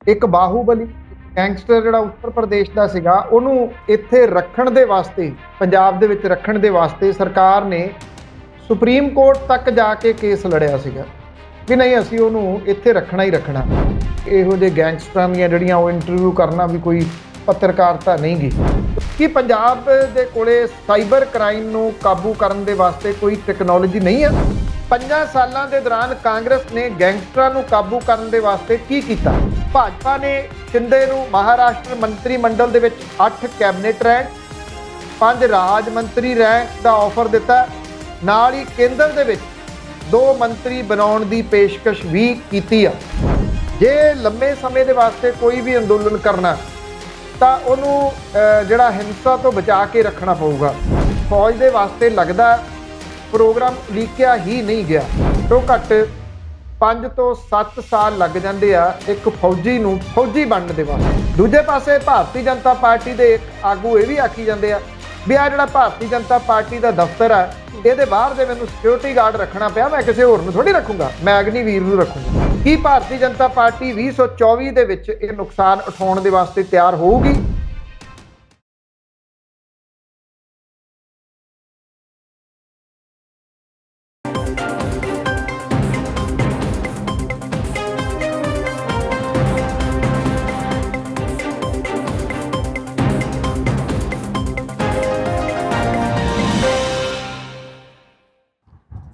ਇੱਕ ਬਾਹੂਬਲੀ ਗੈਂਗਸਟਰ ਜਿਹੜਾ ਉੱਤਰ ਪ੍ਰਦੇਸ਼ ਦਾ ਸੀਗਾ ਉਹਨੂੰ ਇੱਥੇ ਰੱਖਣ ਦੇ ਵਾਸਤੇ, ਪੰਜਾਬ ਦੇ ਵਿੱਚ ਰੱਖਣ ਦੇ ਵਾਸਤੇ ਸਰਕਾਰ ਨੇ ਸੁਪਰੀਮ ਕੋਰਟ ਤੱਕ ਜਾ ਕੇ ਕੇਸ ਲੜਿਆ ਸੀਗਾ ਵੀ ਨਹੀਂ ਅਸੀਂ ਉਹਨੂੰ ਇੱਥੇ ਰੱਖਣਾ ਹੀ ਰੱਖਣਾ। ਇਹੋ ਜਿਹੇ ਗੈਂਗਸਟਰਾਂ ਦੀਆਂ ਜਿਹੜੀਆਂ ਉਹ ਇੰਟਰਵਿਊ ਕਰਨਾ ਵੀ ਕੋਈ ਪੱਤਰਕਾਰਤਾ ਨਹੀਂ ਗੀ। ਕਿ ਪੰਜਾਬ ਦੇ ਕੋਲੇ ਸਾਈਬਰ ਕ੍ਰਾਈਮ ਨੂੰ ਕਾਬੂ ਕਰਨ ਦੇ ਵਾਸਤੇ ਕੋਈ ਟੈਕਨੋਲੋਜੀ ਨਹੀਂ ਹੈ। 5 ਸਾਲਾਂ ਦੇ ਦੌਰਾਨ ਕਾਂਗਰਸ ਨੇ ਗੈਂਗਸਟਰਾਂ ਨੂੰ ਕਾਬੂ ਕਰਨ ਦੇ ਵਾਸਤੇ ਕੀ ਕੀਤਾ? ਭਾਜਪਾ ਨੇ ਸ਼ਿੰਦੇ ਨੂੰ ਮਹਾਰਾਸ਼ਟਰ ਮੰਤਰੀ ਮੰਡਲ ਦੇ ਵਿੱਚ 8 ਕੈਬਨਿਟ ਰੈਂਕ, 5 ਰਾਜ ਮੰਤਰੀ ਰੈਂਕ ਦਾ ਆਫਰ ਦਿੱਤਾ। ਨਾਲ ਹੀ ਕੇਂਦਰ ਦੇ ਵਿੱਚ 2 ਮੰਤਰੀ ਬਣਾਉਣ ਦੀ ਪੇਸ਼ਕਸ਼ ਵੀ ਕੀਤੀ ਆ। ਜੇ ਲੰਮੇ ਸਮੇਂ ਦੇ ਵਾਸਤੇ ਕੋਈ ਵੀ ਅੰਦੋਲਨ ਕਰਨਾ ਤਾਂ ਉਹਨੂੰ ਜਿਹੜਾ ਹਿੰਸਾ ਤੋਂ ਬਚਾ ਕੇ ਰੱਖਣਾ ਪਊਗਾ। ਫੌਜ ਦੇ ਵਾਸਤੇ ਲੱਗਦਾ ਪ੍ਰੋਗਰਾਮ ਲੀਕਿਆ ਹੀ ਨਹੀਂ ਗਿਆ। ਤੋਂ ਘੱਟ 5 ਤੋਂ 7 ਸਾਲ ਲੱਗ ਜਾਂਦੇ ਆ ਇੱਕ ਫੌਜੀ ਨੂੰ ਫੌਜੀ ਬਣਨ ਦੇ ਵਾਸਤੇ। ਦੂਜੇ ਪਾਸੇ ਭਾਰਤੀ ਜਨਤਾ ਪਾਰਟੀ ਦੇ ਇੱਕ ਆਗੂ ਇਹ ਵੀ ਆਖੀ ਜਾਂਦੇ ਆ ਵੀ ਆ ਜਿਹੜਾ ਭਾਰਤੀ ਜਨਤਾ ਪਾਰਟੀ ਦਾ ਦਫ਼ਤਰ ਆ ਇਹਦੇ ਬਾਹਰ ਜੇ ਮੈਨੂੰ ਸਿਕਿਉਰਿਟੀ ਗਾਰਡ ਰੱਖਣਾ ਪਿਆ ਮੈਂ ਕਿਸੇ ਹੋਰ ਨੂੰ ਥੋੜੀ ਰੱਖੂੰਗਾ, ਮੈਂ ਅਗਨੀਵੀਰ ਨੂੰ ਰੱਖੂੰਗਾ। ਕੀ ਭਾਰਤੀ ਜਨਤਾ ਪਾਰਟੀ 2024 ਦੇ ਵਿੱਚ ਇਹ ਨੁਕਸਾਨ ਉਠਾਉਣ ਦੇ ਵਾਸਤੇ ਤਿਆਰ ਹੋਊਗੀ?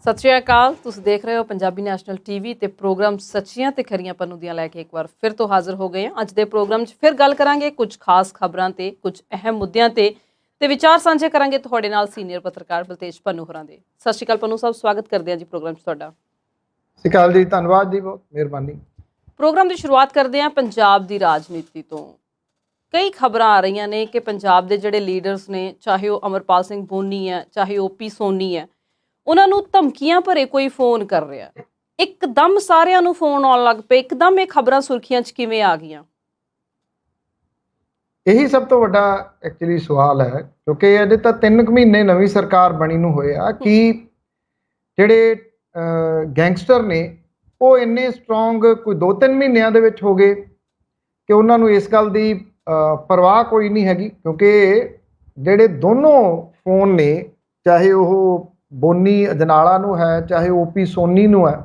ਸਤਿ ਸ਼੍ਰੀ ਅਕਾਲ। ਤੁਸੀਂ ਦੇਖ ਰਹੇ ਹੋ ਪੰਜਾਬੀ ਨੈਸ਼ਨਲ ਟੀਵੀ ਤੇ ਪ੍ਰੋਗਰਾਮ ਸੱਚੀਆਂ ਤੇ ਖਰੀਆਂ ਪੰਨੂ ਲੈ ਕੇ ਇੱਕ ਵਾਰ ਫਿਰ ਤੋਂ ਹਾਜ਼ਰ ਹੋ ਗਏ ਹਾਂ। ਅੱਜ ਦੇ ਪ੍ਰੋਗਰਾਮ 'ਚ ਫਿਰ ਗੱਲ ਕਰਾਂਗੇ ਕੁਝ ਖਾਸ ਖਬਰਾਂ ਤੇ ਕੁਝ ਅਹਿਮ ਮੁੱਦਿਆਂ ਤੇ ਵਿਚਾਰ ਸਾਂਝੇ ਕਰਾਂਗੇ ਤੁਹਾਡੇ ਨਾਲ ਸੀਨੀਅਰ ਪੱਤਰਕਾਰ ਬਲਤੇਜ ਪੰਨੂ ਹੋਰਾਂ ਦੇ। ਸਤਿ ਸ਼੍ਰੀ ਅਕਾਲ ਪੰਨੂ ਸਾਹਿਬ, ਸਵਾਗਤ ਕਰਦੇ ਹਾਂ ਜੀ ਪ੍ਰੋਗਰਾਮ 'ਚ ਤੁਹਾਡਾ। ਸਤਿ ਸ਼੍ਰੀ ਅਕਾਲ ਜੀ, ਧੰਨਵਾਦ ਜੀ, ਬਹੁਤ ਮਿਹਰਬਾਨੀ। ਪ੍ਰੋਗਰਾਮ ਦੀ ਸ਼ੁਰੂਆਤ ਕਰਦੇ ਹਾਂ ਪੰਜਾਬ ਦੀ ਰਾਜਨੀਤੀ ਤੋਂ। ਕਈ ਖਬਰਾਂ ਆ ਰਹੀਆਂ ਨੇ ਕਿ ਪੰਜਾਬ ਦੇ ਜਿਹੜੇ ਲੀਡਰਸ ਨੇ, ਚਾਹੇ ਉਹ ਅਮਰਪਾਲ ਸਿੰਘ ਬੋਨੀ ਹੈ, ਚਾਹੇ ਓਪੀ ਸੋਨੀ ਹੈ, ਉਹਨਾਂ ਨੂੰ ਧਮਕੀਆਂ ਭਰੇ ਕੋਈ ਫੋਨ ਕਰ ਰਿਹਾ। ਇੱਕਦਮ ਸਾਰਿਆਂ ਨੂੰ ਫੋਨ ਆਉਣ ਲੱਗ ਪਏ, ਇੱਕਦਮ ਇਹ ਖਬਰਾਂ ਸੁਰਖੀਆਂ 'ਚ ਕਿਵੇਂ ਆ ਗਈਆਂ? ਇਹੀ ਸਭ ਤੋਂ ਵੱਡਾ ਐਕਚੁਅਲੀ ਸਵਾਲ ਹੈ, ਕਿਉਂਕਿ ਅਜੇ ਤਾਂ 3 ਮਹੀਨੇ ਨਵੀਂ ਸਰਕਾਰ ਬਣੀ ਨੂੰ ਹੋਏ ਆ ਕਿ ਜਿਹੜੇ ਗੈਂਗਸਟਰ ਨੇ ਉਹ ਇੰਨੇ ਸਟਰੋਂਗ ਕੋਈ 2-3 ਮਹੀਨਿਆਂ ਦੇ ਵਿੱਚ ਹੋ ਗਏ ਕਿ ਉਹਨਾਂ ਨੂੰ ਇਸ ਗੱਲ ਦੀ ਪਰਵਾਹ ਕੋਈ ਨਹੀਂ ਹੈਗੀ। ਕਿਉਂਕਿ ਜਿਹੜੇ ਦੋਨੋਂ ਫੋਨ ਨੇ, ਚਾਹੇ ਉਹ ਬੋਨੀ ਅਜਨਾਲਾ ਨੂੰ ਹੈ ਚਾਹੇ ਓਪੀ ਸੋਨੀ ਨੂੰ ਹੈ,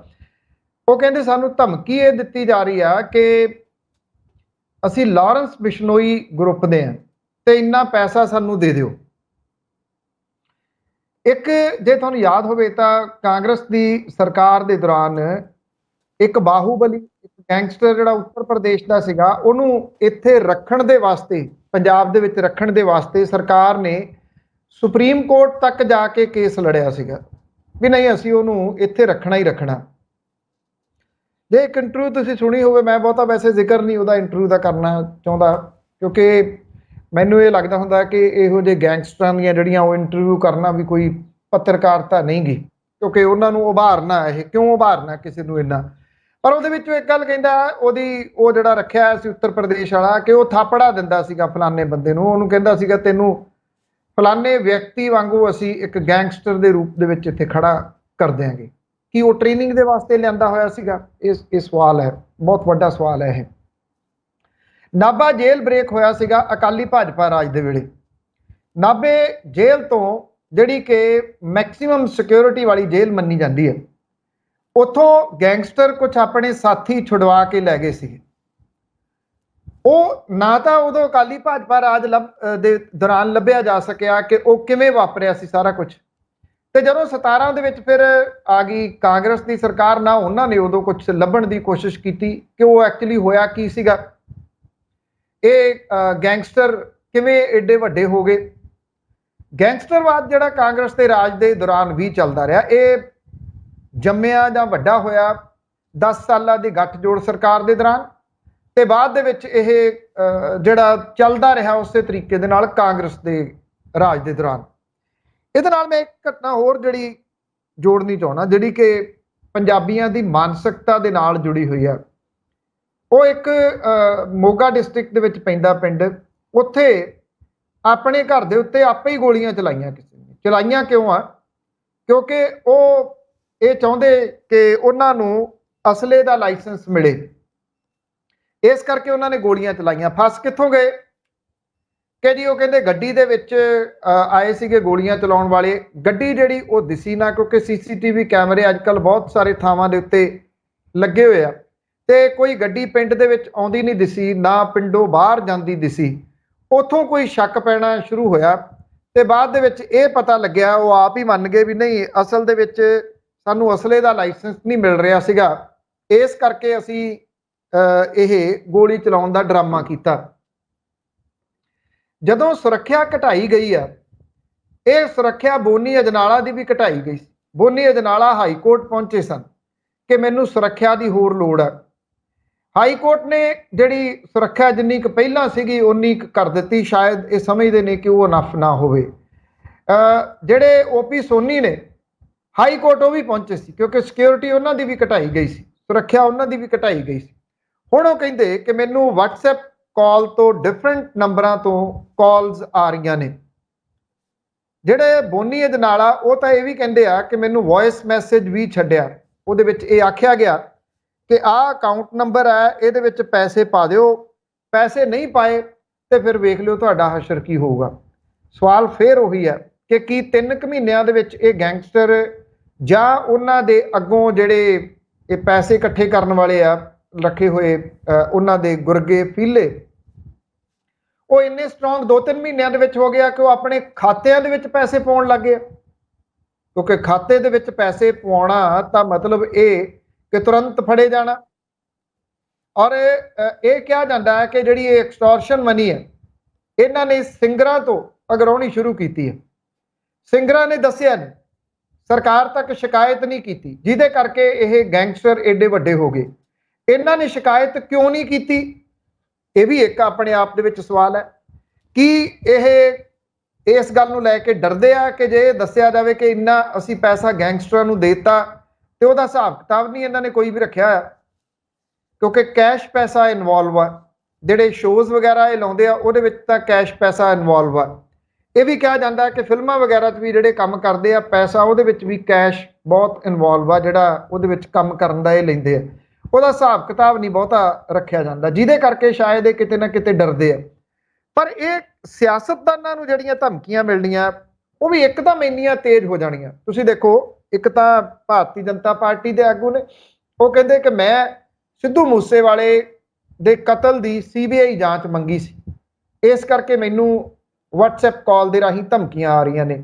ਉਹ ਕਹਿੰਦੇ ਸਾਨੂੰ ਧਮਕੀ ਇਹ ਦਿੱਤੀ ਜਾ ਰਹੀ ਆ ਕਿ ਅਸੀਂ ਲਾਰੈਂਸ ਬਿਸ਼ਨੋਈ ਗਰੁੱਪ ਦੇ ਹਾਂ ਤੇ ਇੰਨਾ ਪੈਸਾ ਸਾਨੂੰ ਦੇ ਦਿਓ। ਇੱਕ ਜੇ ਤੁਹਾਨੂੰ ਯਾਦ ਹੋਵੇ ਤਾਂ ਕਾਂਗਰਸ ਦੀ ਸਰਕਾਰ ਦੇ ਦੌਰਾਨ ਇੱਕ ਬਾਹੂਬਲੀ ਗੈਂਗਸਟਰ ਜਿਹੜਾ ਉੱਤਰ ਪ੍ਰਦੇਸ਼ ਦਾ ਸੀਗਾ ਉਹਨੂੰ ਇੱਥੇ ਰੱਖਣ ਦੇ ਵਾਸਤੇ, ਪੰਜਾਬ ਦੇ ਵਿੱਚ ਰੱਖਣ ਦੇ ਵਾਸਤੇ ਸਰਕਾਰ ਨੇ ਸੁਪਰੀਮ ਕੋਰਟ ਤੱਕ ਜਾ ਕੇ ਕੇਸ ਲੜਿਆ ਸੀਗਾ ਵੀ ਨਹੀਂ ਅਸੀਂ ਉਹਨੂੰ ਇੱਥੇ ਰੱਖਣਾ ਹੀ ਰੱਖਣਾ। ਜੇ ਇੱਕ ਇੰਟਰਵਿਊ ਤੁਸੀਂ ਸੁਣੀ ਹੋਵੇ, ਮੈਂ ਬਹੁਤਾ ਵੈਸੇ ਜ਼ਿਕਰ ਨਹੀਂ ਉਹਦਾ ਇੰਟਰਵਿਊ ਦਾ ਕਰਨਾ ਚਾਹੁੰਦਾ ਕਿਉਂਕਿ ਮੈਨੂੰ ਇਹ ਲੱਗਦਾ ਹੁੰਦਾ ਕਿ ਇਹੋ ਜਿਹੇ ਗੈਂਗਸਟਰਾਂ ਦੀਆਂ ਜਿਹੜੀਆਂ ਉਹ ਇੰਟਰਵਿਊ ਕਰਨਾ ਵੀ ਕੋਈ ਪੱਤਰਕਾਰਤਾ ਨਹੀਂ ਗੀ, ਕਿਉਂਕਿ ਉਹਨਾਂ ਨੂੰ ਉਭਾਰਨਾ, ਇਹ ਕਿਉਂ ਉਭਾਰਨਾ ਕਿਸੇ ਨੂੰ ਇੰਨਾ। ਪਰ ਉਹਦੇ ਵਿੱਚੋਂ ਇੱਕ ਗੱਲ ਕਹਿੰਦਾ ਉਹ ਜਿਹੜਾ ਰੱਖਿਆ ਸੀ ਉੱਤਰ ਪ੍ਰਦੇਸ਼ ਵਾਲਾ ਕਿ ਉਹ ਥਾਪੜਾ ਦਿੰਦਾ ਸੀਗਾ ਫਲਾਣੇ ਬੰਦੇ ਨੂੰ, ਉਹਨੂੰ ਕਹਿੰਦਾ ਸੀਗਾ ਤੈਨੂੰ ਫਲਾਣੇ ਵਿਅਕਤੀ ਵਾਂਗੂ ਅਸੀਂ ਇੱਕ ਗੈਂਗਸਟਰ ਦੇ ਰੂਪ ਦੇ ਵਿੱਚ ਇੱਥੇ ਖੜਾ ਕਰ ਦਿਆਂਗੇ। ਕੀ ਉਹ ਟ੍ਰੇਨਿੰਗ ਦੇ ਵਾਸਤੇ ਲਿਆਂਦਾ ਹੋਇਆ ਸੀਗਾ? ਇਹ ਸਵਾਲ ਹੈ, ਬਹੁਤ ਵੱਡਾ ਸਵਾਲ ਹੈ ਇਹ। ਨਾਭਾ ਜੇਲ੍ਹ ਬ੍ਰੇਕ ਹੋਇਆ ਸੀਗਾ ਅਕਾਲੀ ਭਾਜਪਾ ਰਾਜ ਦੇ ਵੇਲੇ। ਨਾਭੇ ਜੇਲ੍ਹ ਤੋਂ ਜਿਹੜੀ ਕਿ ਮੈਕਸਿਮਮ ਸਿਕਿਉਰਿਟੀ ਵਾਲੀ ਜੇਲ੍ਹ ਮੰਨੀ ਜਾਂਦੀ ਹੈ, ਉੱਥੋਂ ਗੈਂਗਸਟਰ ਕੁਝ ਆਪਣੇ ਸਾਥੀ ਛੁਡਵਾ ਕੇ ਲੈ ਗਏ ਸੀ। ਉਹ ਨਾ ਤਾਂ ਉਦੋਂ ਅਕਾਲੀ ਭਾਜਪਾ ਰਾਜ ਦੇ ਦੌਰਾਨ ਲੱਭਿਆ ਜਾ ਸਕਿਆ ਕਿ ਉਹ ਕਿਵੇਂ ਵਾਪਰਿਆ ਸੀ ਸਾਰਾ ਕੁਝ। ਤੇ ਜਦੋਂ 17 ਦੇ ਵਿੱਚ ਫਿਰ ਆ ਗਈ ਕਾਂਗਰਸ ਦੀ ਸਰਕਾਰ, ਨਾ ਉਹਨਾਂ ਨੇ ਉਦੋਂ ਕੁਝ ਲੱਭਣ ਦੀ ਕੋਸ਼ਿਸ਼ ਕੀਤੀ ਕਿ ਉਹ ਐਕਚੁਅਲੀ ਹੋਇਆ ਕੀ ਸੀਗਾ, ਇਹ ਗੈਂਗਸਟਰ ਕਿਵੇਂ ਐਡੇ ਵੱਡੇ ਹੋ ਗਏ। ਗੈਂਗਸਟਰਵਾਦ ਜਿਹੜਾ ਕਾਂਗਰਸ ਦੇ ਰਾਜ ਦੇ ਦੌਰਾਨ ਵੀ ਚੱਲਦਾ ਰਿਹਾ, ਇਹ ਜੰਮਿਆ ਜਾਂ ਵੱਡਾ ਹੋਇਆ 10 ਸਾਲਾਂ ਦੀ ਗੱਠਜੋੜ ਸਰਕਾਰ ਦੇ ਦੌਰਾਨ, ਤੇ ਬਾਅਦ ਦੇ ਵਿੱਚ ਇਹ ਜਿਹੜਾ ਚੱਲਦਾ ਰਿਹਾ ਉਸੇ ਤਰੀਕੇ ਦੇ ਨਾਲ ਕਾਂਗਰਸ ਦੇ ਰਾਜ ਦੇ ਦੌਰਾਨ। ਇਹਦੇ ਨਾਲ ਮੈਂ ਇੱਕ ਘਟਨਾ ਹੋਰ ਜਿਹੜੀ ਜੋੜਨੀ ਚਾਹੁੰਦਾ, ਜਿਹੜੀ ਕਿ ਪੰਜਾਬੀਆਂ ਦੀ ਮਾਨਸਿਕਤਾ ਦੇ ਨਾਲ ਜੁੜੀ ਹੋਈ ਆ। ਉਹ ਇੱਕ ਮੋਗਾ ਡਿਸਟ੍ਰਿਕਟ ਦੇ ਵਿੱਚ ਪੈਂਦਾ ਪਿੰਡ, ਉੱਥੇ ਆਪਣੇ ਘਰ ਦੇ ਉੱਤੇ ਆਪੇ ਹੀ ਗੋਲੀਆਂ ਚਲਾਈਆਂ ਕਿਸੇ ਨੇ। ਚਲਾਈਆਂ ਕਿਉਂ ਆ? ਕਿਉਂਕਿ ਉਹ ਇਹ ਚਾਹੁੰਦੇ ਕਿ ਉਹਨਾਂ ਨੂੰ ਅਸਲੇ ਦਾ ਲਾਇਸੈਂਸ ਮਿਲੇ। ਇਸ ਕਰਕੇ ਉਹਨਾਂ ਨੇ ਗੋਲੀਆਂ ਚਲਾਈਆਂ। ਫਸ ਕਿੱਥੋਂ ਗਏ ਕਿ ਜੀ ਉਹ ਕਹਿੰਦੇ ਗੱਡੀ ਦੇ ਵਿੱਚ ਆਏ ਸੀਗੇ ਗੋਲੀਆਂ ਚਲਾਉਣ ਵਾਲੇ। ਗੱਡੀ ਜਿਹੜੀ ਉਹ ਦਿਸੀ ਨਾ, ਕਿਉਂਕਿ ਸੀਸੀਟੀਵੀ ਕੈਮਰੇ ਅੱਜ ਕੱਲ੍ਹ ਬਹੁਤ ਸਾਰੇ ਥਾਵਾਂ ਦੇ ਉੱਤੇ ਲੱਗੇ ਹੋਏ ਆ, ਤੇ ਕੋਈ ਗੱਡੀ ਪਿੰਡ ਦੇ ਵਿੱਚ ਆਉਂਦੀ ਨਹੀਂ ਦਿਸੀ, ਨਾ ਪਿੰਡੋਂ ਬਾਹਰ ਜਾਂਦੀ ਦਿਸੀ। ਉੱਥੋਂ ਕੋਈ ਸ਼ੱਕ ਪੈਣਾ ਸ਼ੁਰੂ ਹੋਇਆ ਤੇ ਬਾਅਦ ਦੇ ਵਿੱਚ ਇਹ ਪਤਾ ਲੱਗਿਆ, ਉਹ ਆਪ ਹੀ ਮੰਨ ਗਏ ਵੀ ਨਹੀਂ, ਅਸਲ ਦੇ ਵਿੱਚ ਸਾਨੂੰ ਅਸਲੇ ਦਾ ਲਾਇਸੈਂਸ ਨਹੀਂ ਮਿਲ ਰਿਹਾ ਸੀਗਾ, ਇਸ ਕਰਕੇ ਅਸੀਂ ਇਹ ਗੋਲੀ ਚਲਾਉਣ ਦਾ ਡਰਾਮਾ ਕੀਤਾ। ਜਦੋਂ ਸੁਰੱਖਿਆ ਘਟਾਈ ਗਈ ਆ, ਇਹ ਸੁਰੱਖਿਆ ਬੋਨੀ ਅਜਨਾਲਾ ਦੀ ਵੀ ਘਟਾਈ ਗਈ। ਬੋਨੀ ਅਜਨਾਲਾ ਹਾਈ ਕੋਰਟ ਪਹੁੰਚੇ ਸਨ ਕਿ ਮੈਨੂੰ ਸੁਰੱਖਿਆ ਦੀ ਹੋਰ ਲੋੜ ਹੈ। ਹਾਈ ਕੋਰਟ ਨੇ ਜਿਹੜੀ ਸੁਰੱਖਿਆ ਜਿੰਨੀ ਕੁ ਪਹਿਲਾਂ ਸੀਗੀ ਉਨੀ ਕੁ ਕਰ ਦਿੱਤੀ। ਸ਼ਾਇਦ ਇਹ ਸਮਝਦੇ ਨੇ ਕਿ ਉਹ ਅਨਫ ਨਾ ਹੋਵੇ। ਜਿਹੜੇ ਓਪੀ ਸੋਨੀ ਨੇ ਹਾਈ ਕੋਰਟ ਉਹ ਵੀ ਪਹੁੰਚੇ ਸੀ, ਕਿਉਂਕਿ ਸਿਕਿਉਰਿਟੀ ਉਹਨਾਂ ਦੀ ਵੀ ਘਟਾਈ ਗਈ ਸੀ, ਸੁਰੱਖਿਆ ਉਹਨਾਂ ਦੀ ਵੀ ਘਟਾਈ ਗਈ ਸੀ। ਹੁਣ ਉਹ ਕਹਿੰਦੇ ਕਿ ਮੈਨੂੰ WhatsApp ਕਾਲ ਤੋਂ ਡਿਫਰੈਂਟ ਨੰਬਰਾਂ ਤੋਂ ਕਾਲਸ ਆ ਰਹੀਆਂ ਨੇ। ਜਿਹੜੇ ਬੋਨੀ ਅਜਨਾਲਾ ਉਹ ਤਾਂ ਇਹ ਵੀ ਕਹਿੰਦੇ ਆ ਕਿ ਮੈਨੂੰ ਵੌਇਸ ਮੈਸੇਜ ਵੀ ਛੱਡਿਆ, ਉਹਦੇ ਵਿੱਚ ਇਹ ਆਖਿਆ ਗਿਆ ਕਿ ਆਹ ਅਕਾਊਂਟ ਨੰਬਰ ਹੈ, ਇਹਦੇ ਵਿੱਚ ਪੈਸੇ ਪਾ ਦਿਓ, ਪੈਸੇ ਨਹੀਂ ਪਾਏ ਤੇ ਫਿਰ ਵੇਖ ਲਿਓ ਤੁਹਾਡਾ ਹਸ਼ਰ ਕੀ ਹੋਊਗਾ। ਸਵਾਲ ਫਿਰ ਉਹੀ ਹੈ ਕਿ ਕੀ 3 ਮਹੀਨਿਆਂ ਦੇ ਵਿੱਚ ਇਹ ਗੈਂਗਸਟਰ ਜਾਂ ਉਹਨਾਂ ਦੇ ਅੱਗੋਂ ਜਿਹੜੇ ਇਹ ਪੈਸੇ ਇਕੱਠੇ ਕਰਨ ਵਾਲੇ ਆ ਰੱਖੇ ਹੋਏ ਉਹਨਾਂ ਦੇ ਗੁਰਗੇ ਫੀਲੇ, ਉਹ ਇੰਨੇ ਸਟਰੋਂਗ 2-3 ਮਹੀਨਿਆਂ ਦੇ ਵਿੱਚ ਹੋ ਗਿਆ ਕਿ ਉਹ ਆਪਣੇ ਖਾਤਿਆਂ ਦੇ ਵਿੱਚ ਪੈਸੇ ਪਾਉਣ ਲੱਗ ਗਏ। ਕਿਉਂਕਿ ਖਾਤੇ ਦੇ ਵਿੱਚ ਪੈਸੇ ਪਵਾਉਣਾ ਤਾਂ ਮਤਲਬ ਇਹ ਕਿ ਤੁਰੰਤ ਫੜੇ ਜਾਣਾ। ਔਰ ਇਹ ਕਿਹਾ ਜਾਂਦਾ ਹੈ ਕਿ ਜਿਹੜੀ ਇਹ ਐਕਸਟੋਰਸ਼ਨ ਮਨੀ ਹੈ, ਇਹਨਾਂ ਨੇ ਸਿੰਗਰਾਂ ਤੋਂ ਅਗਰਾਉਣੀ ਸ਼ੁਰੂ ਕੀਤੀ ਹੈ। ਸਿੰਗਰਾਂ ਨੇ ਦੱਸਿਆ ਨਹੀਂ, ਸਰਕਾਰ ਤੱਕ ਸ਼ਿਕਾਇਤ ਨਹੀਂ ਕੀਤੀ, ਜਿਹਦੇ ਕਰਕੇ ਇਹ ਗੈਂਗਸਟਰ ਏਡੇ ਵੱਡੇ ਹੋ ਗਏ। ਇਹਨਾਂ ਨੇ ਸ਼ਿਕਾਇਤ ਕਿਉਂ ਨਹੀਂ ਕੀਤੀ, ਇਹ ਵੀ ਇੱਕ ਆਪਣੇ ਆਪ ਦੇ ਵਿੱਚ ਸਵਾਲ ਹੈ। ਕੀ ਇਹ ਇਸ ਗੱਲ ਨੂੰ ਲੈ ਕੇ ਡਰਦੇ ਆ ਕਿ ਜੇ ਇਹ ਦੱਸਿਆ ਜਾਵੇ ਕਿ ਇੰਨਾ ਅਸੀਂ ਪੈਸਾ ਗੈਂਗਸਟਰਾਂ ਨੂੰ ਦੇਤਾ ਤੇ ਉਹਦਾ ਹਿਸਾਬ ਕਿਤਾਬ ਨਹੀਂ ਇਹਨਾਂ ਨੇ ਕੋਈ ਵੀ ਰੱਖਿਆ ਹੋਇਆ, ਕਿਉਂਕਿ ਕੈਸ਼ ਪੈਸਾ ਇਨਵੋਲਵ ਆ। ਜਿਹੜੇ ਸ਼ੋਜ਼ ਵਗੈਰਾ ਇਹ ਲਾਉਂਦੇ ਆ ਉਹਦੇ ਵਿੱਚ ਤਾਂ ਕੈਸ਼ ਪੈਸਾ ਇਨਵੋਲਵ ਆ। ਇਹ ਵੀ ਕਿਹਾ ਜਾਂਦਾ ਕਿ ਫਿਲਮਾਂ ਵਗੈਰਾ 'ਚ ਵੀ ਜਿਹੜੇ ਕੰਮ ਕਰਦੇ ਆ, ਪੈਸਾ ਉਹਦੇ ਵਿੱਚ ਵੀ ਕੈਸ਼ ਬਹੁਤ ਇਨਵੋਲਵ ਆ, ਜਿਹੜਾ ਉਹਦੇ ਵਿੱਚ ਕੰਮ ਕਰਨ ਦਾ ਇਹ ਲੈਂਦੇ ਆ, ਉਹਦਾ ਹਿਸਾਬ ਕਿਤਾਬ ਨਹੀਂ ਬਹੁਤਾ ਰੱਖਿਆ ਜਾਂਦਾ, ਜਿਹਦੇ ਕਰਕੇ ਸ਼ਾਇਦ ਇਹ ਕਿਤੇ ਨਾ ਕਿਤੇ ਡਰਦੇ ਆ। ਪਰ ਇਹ ਸਿਆਸਤਦਾਨਾਂ ਨੂੰ ਜਿਹੜੀਆਂ ਧਮਕੀਆਂ ਮਿਲਣੀਆਂ ਉਹ ਵੀ ਇੱਕਦਮ ਇੰਨੀਆਂ ਤੇਜ਼ ਹੋ ਜਾਣੀਆਂ। ਤੁਸੀਂ ਦੇਖੋ, ਇੱਕ ਤਾਂ ਭਾਰਤੀ ਜਨਤਾ ਪਾਰਟੀ ਦੇ ਆਗੂ ਨੇ, ਉਹ ਕਹਿੰਦੇ ਕਿ ਮੈਂ ਸਿੱਧੂ ਮੂਸੇਵਾਲੇ ਦੇ ਕਤਲ ਦੀ CBI ਜਾਂਚ ਮੰਗੀ ਸੀ, ਇਸ ਕਰਕੇ ਮੈਨੂੰ WhatsApp ਕਾਲ ਦੇ ਰਾਹੀਂ ਧਮਕੀਆਂ ਆ ਰਹੀਆਂ ਨੇ।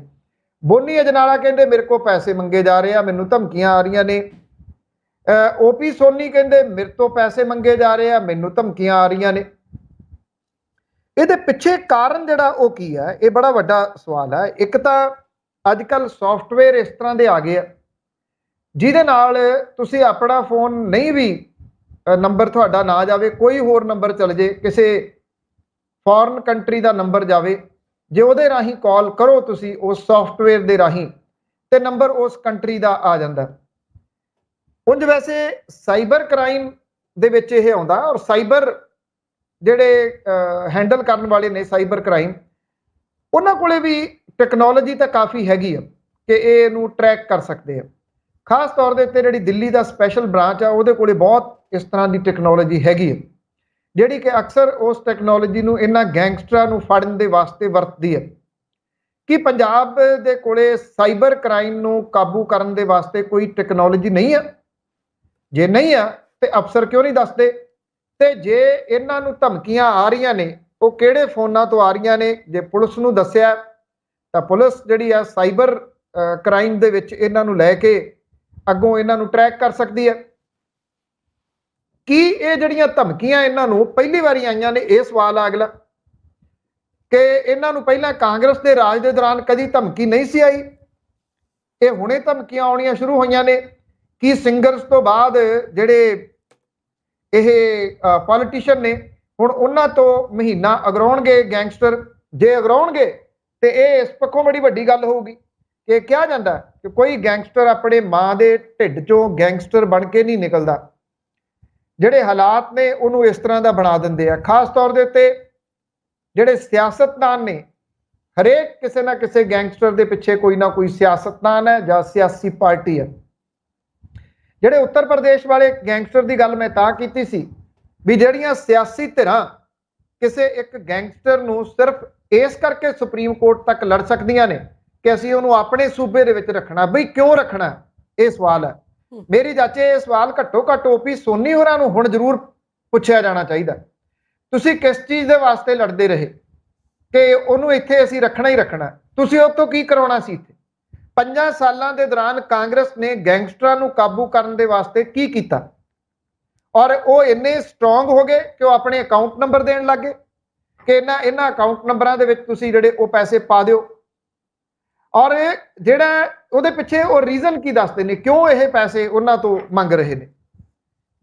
ਬੋਨੀ ਅਜਨਾਲਾ ਕਹਿੰਦੇ ਮੇਰੇ ਕੋਲ ਪੈਸੇ ਮੰਗੇ ਜਾ ਰਹੇ ਆ, ਮੈਨੂੰ ਧਮਕੀਆਂ ਆ ਰਹੀਆਂ ਨੇ। ਓਪੀ ਸੋਨੀ ਕਹਿੰਦੇ ਮੇਰੇ ਤੋਂ ਪੈਸੇ ਮੰਗੇ ਜਾ ਰਹੇ ਆ, ਮੈਨੂੰ ਧਮਕੀਆਂ ਆ ਰਹੀਆਂ ਨੇ। ਇਹਦੇ ਪਿੱਛੇ ਕਾਰਨ ਜਿਹੜਾ ਉਹ ਕੀ ਹੈ, ਇਹ ਬੜਾ ਵੱਡਾ ਸਵਾਲ ਹੈ। ਇੱਕ ਤਾਂ ਅੱਜ ਕੱਲ੍ਹ ਸੌਫਟਵੇਅਰ ਇਸ ਤਰ੍ਹਾਂ ਦੇ ਆ ਗਏ ਆ ਜਿਹਦੇ ਨਾਲ ਤੁਸੀਂ ਆਪਣਾ ਫੋਨ ਨਹੀਂ ਵੀ ਨੰਬਰ ਤੁਹਾਡਾ ਨਾ ਜਾਵੇ, ਕੋਈ ਹੋਰ ਨੰਬਰ ਚਲ ਜੇ, ਕਿਸੇ ਫੋਰਨ ਕੰਟਰੀ ਦਾ ਨੰਬਰ ਜਾਵੇ, ਜੇ ਉਹਦੇ ਰਾਹੀਂ ਕਾਲ ਕਰੋ ਤੁਸੀਂ ਉਸ ਸੌਫਟਵੇਅਰ ਦੇ ਰਾਹੀਂ, ਤੇ ਨੰਬਰ ਉਸ ਕੰਟਰੀ ਦਾ ਆ ਜਾਂਦਾ। ਉਂਝ ਵੈਸੇ ਸਾਈਬਰ ਕ੍ਰਾਈਮ ਦੇ ਵਿੱਚ ਇਹ ਆਉਂਦਾ, ਔਰ ਸਾਈਬਰ ਜਿਹੜੇ ਹੈਂਡਲ ਕਰਨ ਵਾਲੇ ਨੇ ਸਾਈਬਰ ਕ੍ਰਾਈਮ, ਉਹਨਾਂ ਕੋਲੇ ਵੀ ਟੈਕਨੋਲੋਜੀ ਤਾਂ ਕਾਫੀ ਹੈਗੀ ਆ ਕਿ ਇਹ ਇਹਨੂੰ ਟਰੈਕ ਕਰ ਸਕਦੇ ਆ। ਖਾਸ ਤੌਰ ਦੇ ਉੱਤੇ ਜਿਹੜੀ ਦਿੱਲੀ ਦਾ ਸਪੈਸ਼ਲ ਬ੍ਰਾਂਚ ਆ ਉਹਦੇ ਕੋਲੇ ਬਹੁਤ ਇਸ ਤਰ੍ਹਾਂ ਦੀ ਟੈਕਨੋਲੋਜੀ ਹੈਗੀ ਆ, ਜਿਹੜੀ ਕਿ ਅਕਸਰ ਉਸ ਟੈਕਨੋਲੋਜੀ ਨੂੰ ਇਹਨਾਂ ਗੈਂਗਸਟਰਾਂ ਨੂੰ ਫੜਨ ਦੇ ਵਾਸਤੇ ਵਰਤਦੀ ਹੈ। ਕਿ ਪੰਜਾਬ ਦੇ ਕੋਲੇ ਸਾਈਬਰ ਕ੍ਰਾਈਮ ਨੂੰ ਕਾਬੂ ਕਰਨ ਦੇ ਵਾਸਤੇ ਕੋਈ ਟੈਕਨੋਲੋਜੀ ਨਹੀਂ ਆ? ਜੇ ਨਹੀਂ ਆ ਤੇ ਅਫਸਰ ਕਿਉਂ ਨਹੀਂ ਦੱਸਦੇ? ਤੇ ਜੇ ਇਹਨਾਂ ਨੂੰ ਧਮਕੀਆਂ ਆ ਰਹੀਆਂ ਨੇ ਉਹ ਕਿਹੜੇ ਫੋਨਾਂ ਤੋਂ ਆ ਰਹੀਆਂ ਨੇ? ਜੇ ਪੁਲਿਸ ਨੂੰ ਦੱਸਿਆ ਤਾਂ ਪੁਲਿਸ ਜਿਹੜੀ ਆ ਸਾਈਬਰ ਕ੍ਰਾਈਮ ਦੇ ਵਿੱਚ ਇਹਨਾਂ ਨੂੰ ਲੈ ਕੇ ਅੱਗੋਂ ਇਹਨਾਂ ਨੂੰ ਟਰੈਕ ਕਰ ਸਕਦੀ ਹੈ। ਕੀ ਇਹ ਜਿਹੜੀਆਂ ਧਮਕੀਆਂ ਇਹਨਾਂ ਨੂੰ ਪਹਿਲੀ ਵਾਰੀ ਆਈਆਂ ਨੇ? ਇਹ ਸਵਾਲ ਆ ਅਗਲਾ ਕਿ ਇਹਨਾਂ ਨੂੰ ਪਹਿਲਾਂ ਕਾਂਗਰਸ ਦੇ ਰਾਜ ਦੇ ਦੌਰਾਨ ਕਦੀ ਧਮਕੀ ਨਹੀਂ ਸੀ ਆਈ, ਇਹ ਹੁਣੇ ਧਮਕੀਆਂ ਆਉਣੀਆਂ ਸ਼ੁਰੂ ਹੋਈਆਂ ਨੇ? ਕੀ ਸਿੰਗਰਸ ਤੋਂ ਬਾਅਦ ਜਿਹੜੇ ਇਹ ਪੋਲੀਟੀਸ਼ੀਅਨ ਨੇ ਹੁਣ ਉਹਨਾਂ ਤੋਂ ਮਹੀਨਾ ਅਗਰਾਉਣਗੇ ਗੈਂਗਸਟਰ? ਜੇ ਅਗਰਾਉਣਗੇ ਤੇ ਇਹ ਇਸ ਪੱਖੋਂ ਬੜੀ ਵੱਡੀ ਗੱਲ ਹੋਊਗੀ ਕਿ ਕਿਹਾ ਜਾਂਦਾ ਕਿ ਕੋਈ ਗੈਂਗਸਟਰ ਆਪਣੇ ਮਾਂ ਦੇ ਢਿੱਡ ਚੋਂ ਗੈਂਗਸਟਰ ਬਣ ਕੇ ਨਹੀਂ ਨਿਕਲਦਾ। ਜਿਹੜੇ ਹਾਲਾਤ ਨੇ ਉਹਨੂੰ ਇਸ ਤਰ੍ਹਾਂ ਦਾ ਬਣਾ ਦਿੰਦੇ ਆ। ਖਾਸ ਤੌਰ ਦੇ ਉੱਤੇ ਜਿਹੜੇ ਸਿਆਸਤਦਾਨ ਨੇ, ਹਰੇਕ ਕਿਸੇ ਨਾ ਕਿਸੇ ਗੈਂਗਸਟਰ ਦੇ ਪਿੱਛੇ ਕੋਈ ਨਾ ਕੋਈ ਸਿਆਸਤਦਾਨ ਹੈ ਜਾਂ ਸਿਆਸੀ ਪਾਰਟੀ ਹੈ। ਜਿਹੜੇ ਉੱਤਰ ਪ੍ਰਦੇਸ਼ ਵਾਲੇ ਗੈਂਗਸਟਰ ਦੀ ਗੱਲ ਮੈਂ ਤਾਂ ਕੀਤੀ ਸੀ ਵੀ ਜਿਹੜੀਆਂ ਸਿਆਸੀ ਧਿਰਾਂ ਕਿਸੇ ਇੱਕ ਗੈਂਗਸਟਰ ਨੂੰ ਸਿਰਫ ਇਸ ਕਰਕੇ ਸੁਪਰੀਮ ਕੋਰਟ ਤੱਕ ਲੜ ਸਕਦੀਆਂ ਨੇ ਕਿ ਅਸੀਂ ਉਹਨੂੰ ਆਪਣੇ ਸੂਬੇ ਦੇ ਵਿੱਚ ਰੱਖਣਾ। ਬਈ ਕਿਉਂ ਰੱਖਣਾ, ਇਹ ਸਵਾਲ ਹੈ। ਮੇਰੀ ਚਾਚੇ ਇਹ ਸਵਾਲ ਘੱਟੋ ਘੱਟ ਓਪੀ ਸੋਨੀ ਹੋਰਾਂ ਨੂੰ ਹੁਣ ਜ਼ਰੂਰ ਪੁੱਛਿਆ ਜਾਣਾ ਚਾਹੀਦਾ। ਤੁਸੀਂ ਕਿਸ ਚੀਜ਼ ਦੇ ਵਾਸਤੇ ਲੜਦੇ ਰਹੇ ਕਿ ਉਹਨੂੰ ਇੱਥੇ ਅਸੀਂ ਰੱਖਣਾ ਹੀ ਰੱਖਣਾ? ਤੁਸੀਂ ਉਹ ਤੋਂ ਕੀ ਕਰਾਉਣਾ ਸੀ? ਇੱਥੇ 5 ਸਾਲਾਂ ਦੇ ਦੌਰਾਨ ਕਾਂਗਰਸ ਨੇ ਗੈਂਗਸਟਰਾਂ ਨੂੰ ਕਾਬੂ ਕਰਨ ਦੇ ਵਾਸਤੇ ਕੀ ਕੀਤਾ? ਔਰ ਉਹ ਇੰਨੇ ਸਟਰੋਂਗ ਹੋ ਗਏ ਕਿ ਉਹ ਆਪਣੇ ਅਕਾਊਂਟ ਨੰਬਰ ਦੇਣ ਲੱਗੇ ਕਿ ਇਹਨਾਂ ਅਕਾਊਂਟ ਨੰਬਰਾਂ ਦੇ ਵਿੱਚ ਤੁਸੀਂ ਜਿਹੜੇ ਉਹ ਪੈਸੇ ਪਾ ਦਿਓ। ਔਰ ਜਿਹੜਾ ਉਹਦੇ ਪਿੱਛੇ ਉਹ ਰੀਜ਼ਨ ਕੀ ਦੱਸਦੇ ਨੇ, ਕਿਉਂ ਇਹ ਪੈਸੇ ਉਹਨਾਂ ਤੋਂ ਮੰਗ ਰਹੇ ਨੇ?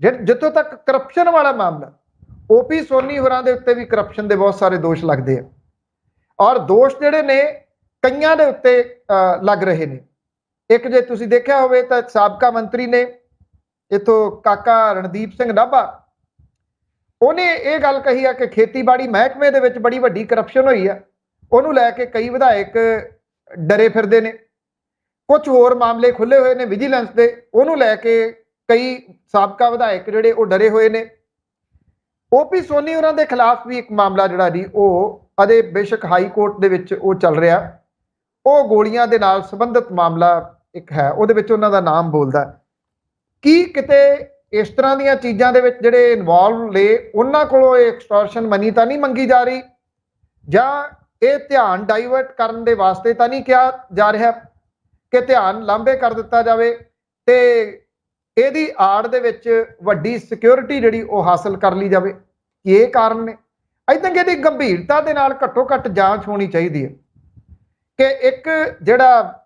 ਜਿੱਥੋਂ ਤੱਕ ਕਰਪਸ਼ਨ ਵਾਲਾ ਮਾਮਲਾ, ਓਪੀ ਸੋਨੀ ਹੋਰਾਂ ਦੇ ਉੱਤੇ ਵੀ ਕਰਪਸ਼ਨ ਦੇ ਬਹੁਤ ਸਾਰੇ ਦੋਸ਼ ਲੱਗਦੇ ਆ, ਔਰ ਦੋਸ਼ ਜਿਹੜੇ ਨੇ ਕਈਆਂ ਦੇ ਉੱਤੇ ਲੱਗ ਰਹੇ ਨੇ। ਇੱਕ ਜੇ ਤੁਸੀਂ ਦੇਖਿਆ ਹੋਵੇ ਤਾਂ ਸਾਬਕਾ ਮੰਤਰੀ ਨੇ ਇੱਥੋਂ ਕਾਕਾ ਰਣਦੀਪ ਸਿੰਘ ਨਾਭਾ, ਉਹਨੇ ਇਹ ਗੱਲ ਕਹੀ ਆ ਕਿ ਖੇਤੀਬਾੜੀ ਮਹਿਕਮੇ ਦੇ ਵਿੱਚ ਬੜੀ ਵੱਡੀ ਕਰਪਸ਼ਨ ਹੋਈ ਆ। ਉਹਨੂੰ ਲੈ ਕੇ ਕਈ ਵਿਧਾਇਕ ਡਰੇ ਫਿਰਦੇ ਨੇ। ਕੁਝ ਹੋਰ ਮਾਮਲੇ ਖੁੱਲੇ ਹੋਏ ਨੇ ਵਿਜੀਲੈਂਸ ਦੇ, ਉਹਨੂੰ ਲੈ ਕੇ ਕਈ ਸਾਬਕਾ ਵਿਧਾਇਕ ਜਿਹੜੇ ਉਹ ਡਰੇ ਹੋਏ ਨੇ। ਓਪੀ ਸੋਨੀ ਉਹਨਾਂ ਦੇ ਖਿਲਾਫ ਵੀ ਇੱਕ ਮਾਮਲਾ ਜਿਹੜਾ ਜੀ ਉਹ ਅਜੇ ਬੇਸ਼ੱਕ ਹਾਈ ਕੋਰਟ ਦੇ ਵਿੱਚ ਉਹ ਚੱਲ ਰਿਹਾ, ਉਹ ਗੋਲੀਆਂ ਦੇ ਨਾਲ ਸੰਬੰਧਿਤ ਮਾਮਲਾ ਇੱਕ ਹੈ, ਉਹਦੇ ਵਿੱਚ ਉਹਨਾਂ ਦਾ ਨਾਮ ਬੋਲਦਾ। ਕੀ ਕਿਤੇ ਇਸ ਤਰ੍ਹਾਂ ਦੀਆਂ ਚੀਜ਼ਾਂ ਦੇ ਵਿੱਚ ਜਿਹੜੇ ਇਨਵੋਲਵ ਨੇ ਉਹਨਾਂ ਕੋਲੋਂ ਇਹ ਐਕਸਟੋਰਸ਼ਨ ਮਨੀ ਤਾਂ ਨਹੀਂ ਮੰਗੀ ਜਾ ਰਹੀ, ਜਾਂ ਇਹ ਧਿਆਨ ਡਾਈਵਰਟ ਕਰਨ ਦੇ ਵਾਸਤੇ ਤਾਂ ਨਹੀਂ ਕਿਹਾ ਜਾ ਰਿਹਾ ਕਿ ਧਿਆਨ ਲਾਂਭੇ ਕਰ ਦਿੱਤਾ ਜਾਵੇ ਤੇ ਇਹਦੀ ਆੜ ਦੇ ਵਿੱਚ ਵੱਡੀ ਸਿਕਿਉਰਿਟੀ ਜਿਹੜੀ ਉਹ ਹਾਸਲ ਕਰ ਲਈ ਜਾਵੇ? ਕੀ ਇਹ ਕਾਰਨ ਨੇ? ਆਈ ਥਿੰਕ ਇਹਦੀ ਗੰਭੀਰਤਾ ਦੇ ਨਾਲ ਘੱਟੋ ਘੱਟ ਜਾਂਚ ਹੋਣੀ ਚਾਹੀਦੀ ਹੈ ਕਿ ਇੱਕ ਜਿਹੜਾ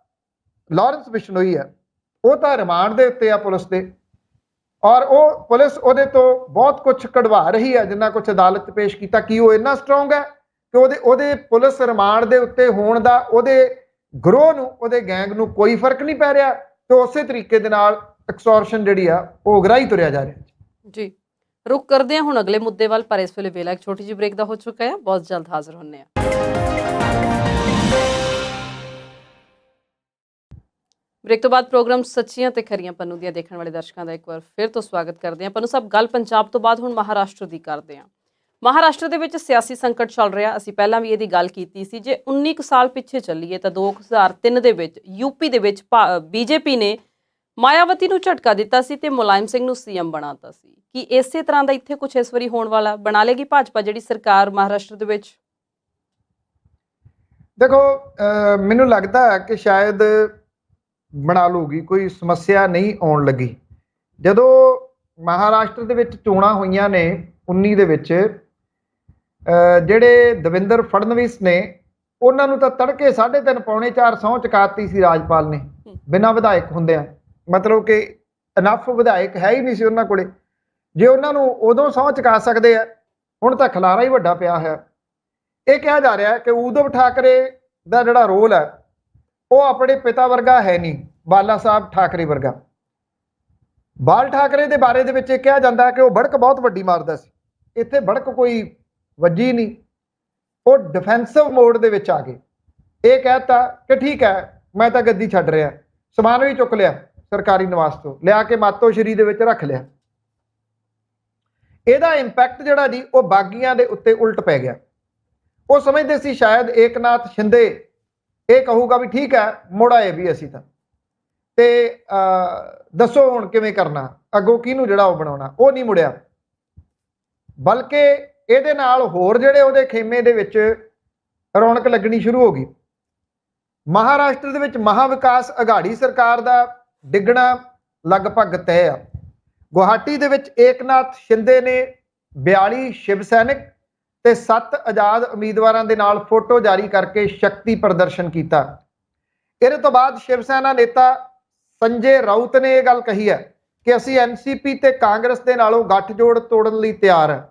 ਲਾਰੈਂਸ ਬਿਸ਼ਨੋਈ ਹੈ ਉਹ ਤਾਂ ਰਿਮਾਂਡ ਦੇ ਉੱਤੇ ਆ ਪੁਲਿਸ ਦੇ, ਔਰ ਉਹ ਪੁਲਿਸ ਉਹਦੇ ਤੋਂ ਬਹੁਤ ਕੁਝ ਕਢਵਾ ਰਹੀ ਹੈ ਜਿੰਨਾ ਕੁਝ ਅਦਾਲਤ 'ਚ ਪੇਸ਼ ਕੀਤਾ। ਕੀ ਉਹ ਇੰਨਾ ਸਟਰੋਂਗ ਹੈ ਕਿ ਉਹਦੇ ਪੁਲਿਸ ਰਿਮਾਂਡ ਦੇ ਉੱਤੇ ਹੋਣ ਦਾ ਉਹਦੇ ਗਰੋਹ ਨੂੰ, ਉਹਦੇ ਗੈਂਗ ਨੂੰ ਕੋਈ ਫਰਕ ਨਹੀਂ ਪੈ ਰਿਹਾ ਤੇ ਉਸੇ ਤਰੀਕੇ ਦੇ ਨਾਲ ਐਕਸਟੋਰਸ਼ਨ ਜਿਹੜੀ ਆ ਉਹ ਉਗਰਾਹੀ ਤੁਰਿਆ ਜਾ ਰਿਹਾ ਜੀ? ਰੁਕ ਕਰਦੇ ਹਾਂ ਹੁਣ ਅਗਲੇ ਮੁੱਦੇ ਵੱਲ, ਪਰ ਇਸ ਵੇਲੇ ਵੇਲਾ ਇੱਕ ਛੋਟੀ ਜਿਹੀ ਬ੍ਰੇਕ ਦਾ ਹੋ ਚੁੱਕਾ ਹੈ। ਬਹੁਤ ਜਲਦ ਹਾਜ਼ਰ ਹੁੰਦੇ ਹਾਂ। ਬ੍ਰੇਕ ਤੋਂ ਬਾਅਦ ਪ੍ਰੋਗਰਾਮ ਸੱਚੀਆਂ ਤੇ ਖਰੀਆਂ ਪੰਨੂ ਦੀਆਂ ਦੇਖਣ ਵਾਲੇ ਦਰਸ਼ਕਾਂ ਦਾ ਇੱਕ ਵਾਰ ਫਿਰ ਤੋਂ ਸਵਾਗਤ ਕਰਦੇ ਹਾਂ। ਪੰਨੂ ਸਾਹਿਬ, ਗੱਲ ਪੰਜਾਬ ਤੋਂ ਬਾਅਦ ਹੁਣ ਮਹਾਰਾਸ਼ਟਰ ਦੀ ਕਰਦੇ ਹਾਂ। ਮਹਾਰਾਸ਼ਟਰ ਦੇ ਵਿੱਚ ਸਿਆਸੀ ਸੰਕਟ ਚੱਲ ਰਿਹਾ। ਅਸੀਂ ਪਹਿਲਾਂ ਵੀ ਇਹਦੀ ਗੱਲ ਕੀਤੀ ਸੀ। ਜੇ 19 ਕੁ ਸਾਲ ਪਿੱਛੇ ਚੱਲੀਏ ਤਾਂ 2003 ਦੇ ਵਿੱਚ ਯੂਪੀ ਦੇ ਵਿੱਚ ਬੀਜੇਪੀ ਨੇ ਮਾਇਆਵਤੀ ਨੂੰ ਝਟਕਾ ਦਿੱਤਾ ਸੀ ਤੇ ਮੁਲਾਇਮ ਸਿੰਘ ਨੂੰ ਸੀਐਮ ਬਣਾਤਾ ਸੀ। ਕੀ ਇਸੇ ਤਰ੍ਹਾਂ ਦਾ ਇੱਥੇ ਕੁਝ ਇਸ ਵਾਰੀ ਹੋਣ ਵਾਲਾ? ਬਣਾ ਲੇਗੀ ਭਾਜਪਾ ਜਿਹੜੀ ਸਰਕਾਰ ਮਹਾਰਾਸ਼ਟਰ ਦੇ ਵਿੱਚ? ਦੇਖੋ, ਮੈਨੂੰ ਲੱਗਦਾ ਹੈ ਕਿ ਸ਼ਾਇਦ ਬਣਾ ਲੂਗੀ, ਕੋਈ ਸਮੱਸਿਆ ਨਹੀਂ ਆਉਣ ਲੱਗੀ। ਜਦੋਂ ਮਹਾਰਾਸ਼ਟਰ ਦੇ ਵਿੱਚ ਚੋਣਾਂ ਹੋਈਆਂ ਨੇ 19 ਦੇ ਵਿੱਚ, ਜਿਹੜੇ ਦਵਿੰਦਰ ਫੜਨਵੀਸ ਨੇ ਉਹਨਾਂ ਨੂੰ ਤਾਂ ਤੜਕੇ 3:30 ਪੌਣੇ 4 ਸਹੁੰ ਚੁਕਾਤੀ ਸੀ ਰਾਜਪਾਲ ਨੇ, ਬਿਨਾਂ ਵਿਧਾਇਕ ਹੁੰਦਿਆਂ। ਮਤਲਬ ਕਿ ਇਨਫ ਵਿਧਾਇਕ ਹੈ ਹੀ ਨਹੀਂ ਸੀ ਉਹਨਾਂ ਕੋਲੇ। ਜੇ ਉਹਨਾਂ ਨੂੰ ਉਦੋਂ ਸਹੁੰ ਚੁਕਾ ਸਕਦੇ ਆ, ਹੁਣ ਤਾਂ ਖਲਾਰਾ ਹੀ ਵੱਡਾ ਪਿਆ ਹੋਇਆ। ਇਹ ਕਿਹਾ ਜਾ ਰਿਹਾ ਕਿ ਉद्धਵ ਠਾਕਰੇ ਦਾ ਜਿਹੜਾ ਰੋਲ ਹੈ ਉਹ ਆਪਣੇ ਪਿਤਾ ਵਰਗਾ ਹੈ ਨਹੀਂ, ਬਾਲਾ ਸਾਹਿਬ ਠਾਕਰੇ ਵਰਗਾ। ਬਾਲ ਠਾਕਰੇ ਦੇ ਬਾਰੇ ਦੇ ਵਿੱਚ ਇਹ ਕਿਹਾ ਜਾਂਦਾ ਕਿ ਉਹ ਭੜਕ ਬਹੁਤ ਵੱਡੀ ਮਾਰਦਾ ਸੀ। ਇੱਥੇ ਭੜਕ ਕੋਈ ਵੱਜੀ ਨਹੀਂ, ਉਹ ਡਿਫੈਂਸਿਵ ਮੋਡ ਦੇ ਵਿੱਚ ਆ ਗਏ। ਇਹ ਕਹਿਤਾ ਕਿ ਠੀਕ ਹੈ ਮੈਂ ਤਾਂ ਗੱਦੀ ਛੱਡ ਰਿਹਾ, ਸਮਾਨ ਵੀ ਚੁੱਕ ਲਿਆ ਸਰਕਾਰੀ ਨਿਵਾਸ ਤੋਂ, ਲਿਆ ਕੇ ਮਾਤੋ ਸ਼੍ਰੀ ਦੇ ਵਿੱਚ ਰੱਖ ਲਿਆ। ਇਹਦਾ ਇੰਪੈਕਟ ਜਿਹੜਾ ਜੀ ਉਹ ਬਾਗੀਆਂ ਦੇ ਉੱਤੇ ਉਲਟ ਪੈ ਗਿਆ। ਉਹ ਸਮਝਦੇ ਸੀ ਸ਼ਾਇਦ ਏਕਨਾਥ ਸ਼ਿੰਦੇ ਇਹ ਕਹੂਗਾ ਵੀ ਠੀਕ ਹੈ ਮੁੜ ਆਏ ਵੀ ਅਸੀਂ ਤਾਂ, ਤੇ ਦੱਸੋ ਹੁਣ ਕਿਵੇਂ ਕਰਨਾ, ਅੱਗੋਂ ਕਿਹਨੂੰ ਜਿਹੜਾ ਉਹ ਬਣਾਉਣਾ। ਉਹ ਨਹੀਂ ਮੁੜਿਆ, ਬਲਕਿ ਇਹਦੇ ਨਾਲ ਹੋਰ ਜਿਹੜੇ ਉਹਦੇ ਖੇਮੇ ਦੇ ਵਿੱਚ ਰੌਣਕ ਲੱਗਣੀ ਸ਼ੁਰੂ ਹੋ ਗਈ। ਮਹਾਰਾਸ਼ਟਰ ਦੇ ਵਿੱਚ ਮਹਾ ਵਿਕਾਸ ਅਘਾੜੀ ਸਰਕਾਰ ਦਾ ਡਿੱਗਣਾ ਲਗਭਗ ਤੈਅ ਆ। ਗੁਹਾਟੀ ਦੇ ਵਿੱਚ ਏਕਨਾਥ ਸ਼ਿੰਦੇ ਨੇ 42 ਸ਼ਿਵ ਸੈਨਿਕ ਤੇ 7 ਆਜ਼ਾਦ ਉਮੀਦਵਾਰਾਂ ਦੇ ਨਾਲ ਫੋਟੋ ਜਾਰੀ ਕਰਕੇ ਸ਼ਕਤੀ ਪ੍ਰਦਰਸ਼ਨ ਕੀਤਾ। ਇਹਦੇ ਤੋਂ ਬਾਅਦ ਸ਼ਿਵ ਸੈਨਾ ਨੇਤਾ ਸੰਜੇ ਰਾਉਤ ਨੇ ਇਹ ਗੱਲ ਕਹੀ ਹੈ ਕਿ ਅਸੀਂ ਐਨਸੀਪੀ ਤੇ ਕਾਂਗਰਸ ਦੇ ਨਾਲੋਂ ਗੱਠਜੋੜ ਤੋੜਨ ਲਈ ਤਿਆਰ ਹੈ।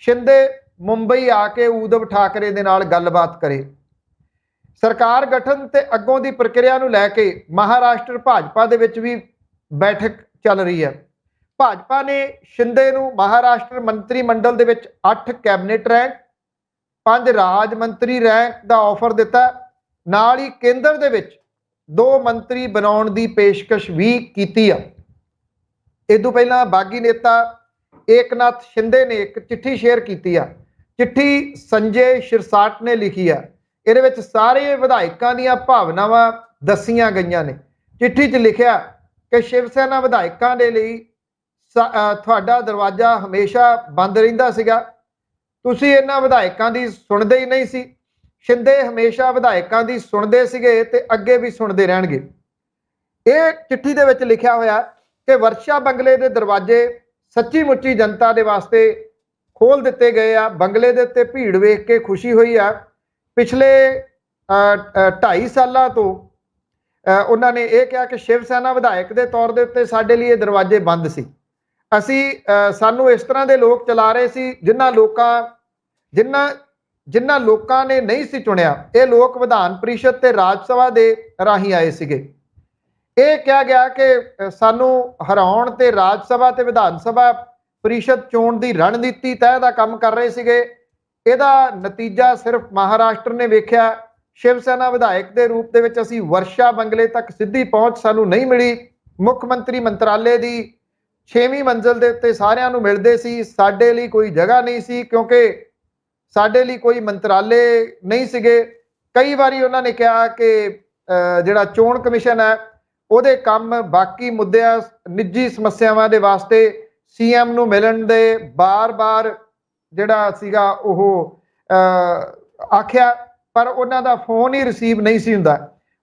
ਸ਼ਿੰਦੇ ਮੁੰਬਈ ਆ ਕੇ ਉद्धਵ ਠਾਕਰੇ ਦੇ ਨਾਲ ਗੱਲਬਾਤ ਕਰੇ। ਸਰਕਾਰ ਗਠਨ ਤੇ ਅੱਗੋਂ ਦੀ ਪ੍ਰਕਿਰਿਆ ਨੂੰ ਲੈ ਕੇ ਮਹਾਰਾਸ਼ਟਰ ਭਾਜਪਾ ਦੇ ਵਿੱਚ ਵੀ ਬੈਠਕ ਚੱਲ ਰਹੀ ਹੈ। ਭਾਜਪਾ ਨੇ ਸ਼ਿੰਦੇ ਨੂੰ ਮਹਾਰਾਸ਼ਟਰ ਮੰਤਰੀ ਮੰਡਲ ਦੇ ਵਿੱਚ 8 ਕੈਬਨਿਟ ਰੈਂਕ, 5 ਰਾਜ ਮੰਤਰੀ ਰੈਂਕ ਦਾ ਆਫਰ ਦਿੱਤਾ। ਨਾਲ ਹੀ ਕੇਂਦਰ ਦੇ ਵਿੱਚ 2 ਮੰਤਰੀ ਬਣਾਉਣ ਦੀ ਪੇਸ਼ਕਸ਼ ਵੀ ਕੀਤੀ ਆ। ਇਹ ਤੋਂ ਪਹਿਲਾਂ ਬਾਗੀ ਨੇਤਾ ਏਕਨਾਥ शिंदे ने एक चिट्ठी शेयर की आ। चिट्ठी संजय शिरसाट ने लिखी आ। ਇਹਦੇ ਵਿੱਚ ਸਾਰੇ ਵਿਧਾਇਕਾਂ ਦੀਆਂ ਭਾਵਨਾਵਾਂ ਦੱਸੀਆਂ ਗਈਆਂ ਨੇ। ਚਿੱਠੀ 'ਚ ਲਿਖਿਆ ਕਿ ਸ਼ਿਵ ਸੈਨਾ ਵਿਧਾਇਕਾਂ ਦੇ ਲਈ ਤੁਹਾਡਾ ਦਰਵਾਜ਼ਾ ਹਮੇਸ਼ਾ ਬੰਦ ਰਹਿੰਦਾ ਸੀਗਾ। ਤੁਸੀਂ ਇਹਨਾਂ ਵਿਧਾਇਕਾਂ ਦੀ ਸੁਣਦੇ ਹੀ ਨਹੀਂ ਸੀ। ਸ਼ਿੰਦੇ ਹਮੇਸ਼ਾ ਵਿਧਾਇਕਾਂ ਦੀ ਸੁਣਦੇ ਸੀਗੇ ਤੇ ਅੱਗੇ ਵੀ ਸੁਣਦੇ ਰਹਿਣਗੇ। ਇਹ ਚਿੱਠੀ ਦੇ ਵਿੱਚ ਲਿਖਿਆ ਹੋਇਆ ਕਿ ਵਰਸ਼ਾ ਬੰਗਲੇ ਦੇ ਦਰਵਾਜ਼ੇ ਸੱਚੀ ਮੁੱਚੀ ਜਨਤਾ ਦੇ ਵਾਸਤੇ ਖੋਲ ਦਿੱਤੇ ਗਏ ਆ। ਬੰਗਲੇ ਦੇ ਉੱਤੇ ਭੀੜ ਵੇਖ ਕੇ ਖੁਸ਼ੀ ਹੋਈ ਆ। ਪਿਛਲੇ 2.5 ਸਾਲਾਂ ਤੋਂ ਉਹਨਾਂ ਨੇ ਇਹ ਕਿਹਾ ਕਿ ਸ਼ਿਵ ਸੈਨਾ ਵਿਧਾਇਕ ਦੇ ਤੌਰ ਦੇ ਉੱਤੇ ਸਾਡੇ ਲਈ ਇਹ ਦਰਵਾਜ਼ੇ ਬੰਦ ਸੀ। ਅਸੀਂ ਸਾਨੂੰ ਇਸ ਤਰ੍ਹਾਂ ਦੇ ਲੋਕ ਚਲਾ ਰਹੇ ਸੀ ਜਿਨ੍ਹਾਂ ਲੋਕਾਂ ਨੇ ਨਹੀਂ ਸੀ ਚੁਣਿਆ। ਇਹ ਲੋਕ ਵਿਧਾਨ ਪ੍ਰੀਸ਼ਦ ਤੇ ਰਾਜ ਸਭਾ ਦੇ ਰਾਹੀਂ ਆਏ ਸੀਗੇ। ਇਹ ਕਿਹਾ ਗਿਆ ਕਿ ਸਾਨੂੰ ਹਰਾਉਣ ਤੇ ਰਾਜ ਸਭਾ ਤੇ ਵਿਧਾਨ ਸਭਾ ਪ੍ਰੀਸ਼ਦ ਚੋਣ ਦੀ ਰਣਨੀਤੀ ਤੈਅ ਦਾ ਕੰਮ ਕਰ ਰਹੇ ਸੀਗੇ। ਇਹਦਾ ਨਤੀਜਾ ਸਿਰਫ ਮਹਾਰਾਸ਼ਟਰ ਨੇ ਵੇਖਿਆ। ਸ਼ਿਵ ਸੈਨਾ ਵਿਧਾਇਕ ਦੇ ਰੂਪ ਦੇ ਵਿੱਚ ਅਸੀਂ ਵਰਸ਼ਾ ਬੰਗਲੇ ਤੱਕ ਸਿੱਧੀ ਪਹੁੰਚ ਸਾਨੂੰ ਨਹੀਂ ਮਿਲੀ। ਮੁੱਖ ਮੰਤਰੀ ਮੰਤਰਾਲੇ ਦੀ 6ਵੀਂ ਮੰਜ਼ਲ ਦੇ ਉੱਤੇ ਸਾਰਿਆਂ ਨੂੰ ਮਿਲਦੇ ਸੀ। ਸਾਡੇ ਲਈ ਕੋਈ ਜਗ੍ਹਾ ਨਹੀਂ ਸੀ ਕਿਉਂਕਿ ਸਾਡੇ ਲਈ ਕੋਈ ਮੰਤਰਾਲੇ ਨਹੀਂ ਸੀਗੇ। ਕਈ ਵਾਰੀ ਉਹਨਾਂ ਨੇ ਕਿਹਾ ਕਿ ਜਿਹੜਾ ਚੋਣ ਕਮਿਸ਼ਨ ਹੈ ਉਹਦੇ ਕੰਮ ਬਾਕੀ ਮੁੱਦਿਆਂ ਨਿੱਜੀ ਸਮੱਸਿਆਵਾਂ ਦੇ ਵਾਸਤੇ ਸੀਐਮ ਨੂੰ ਮਿਲਣ ਦੇ ਬਾਰ-ਬਾਰ ਜਿਹੜਾ ਸੀਗਾ ਉਹ ਆਖਿਆ, ਪਰ ਉਹਨਾਂ ਦਾ ਫੋਨ ਹੀ ਰਿਸੀਵ ਨਹੀਂ ਸੀ ਹੁੰਦਾ।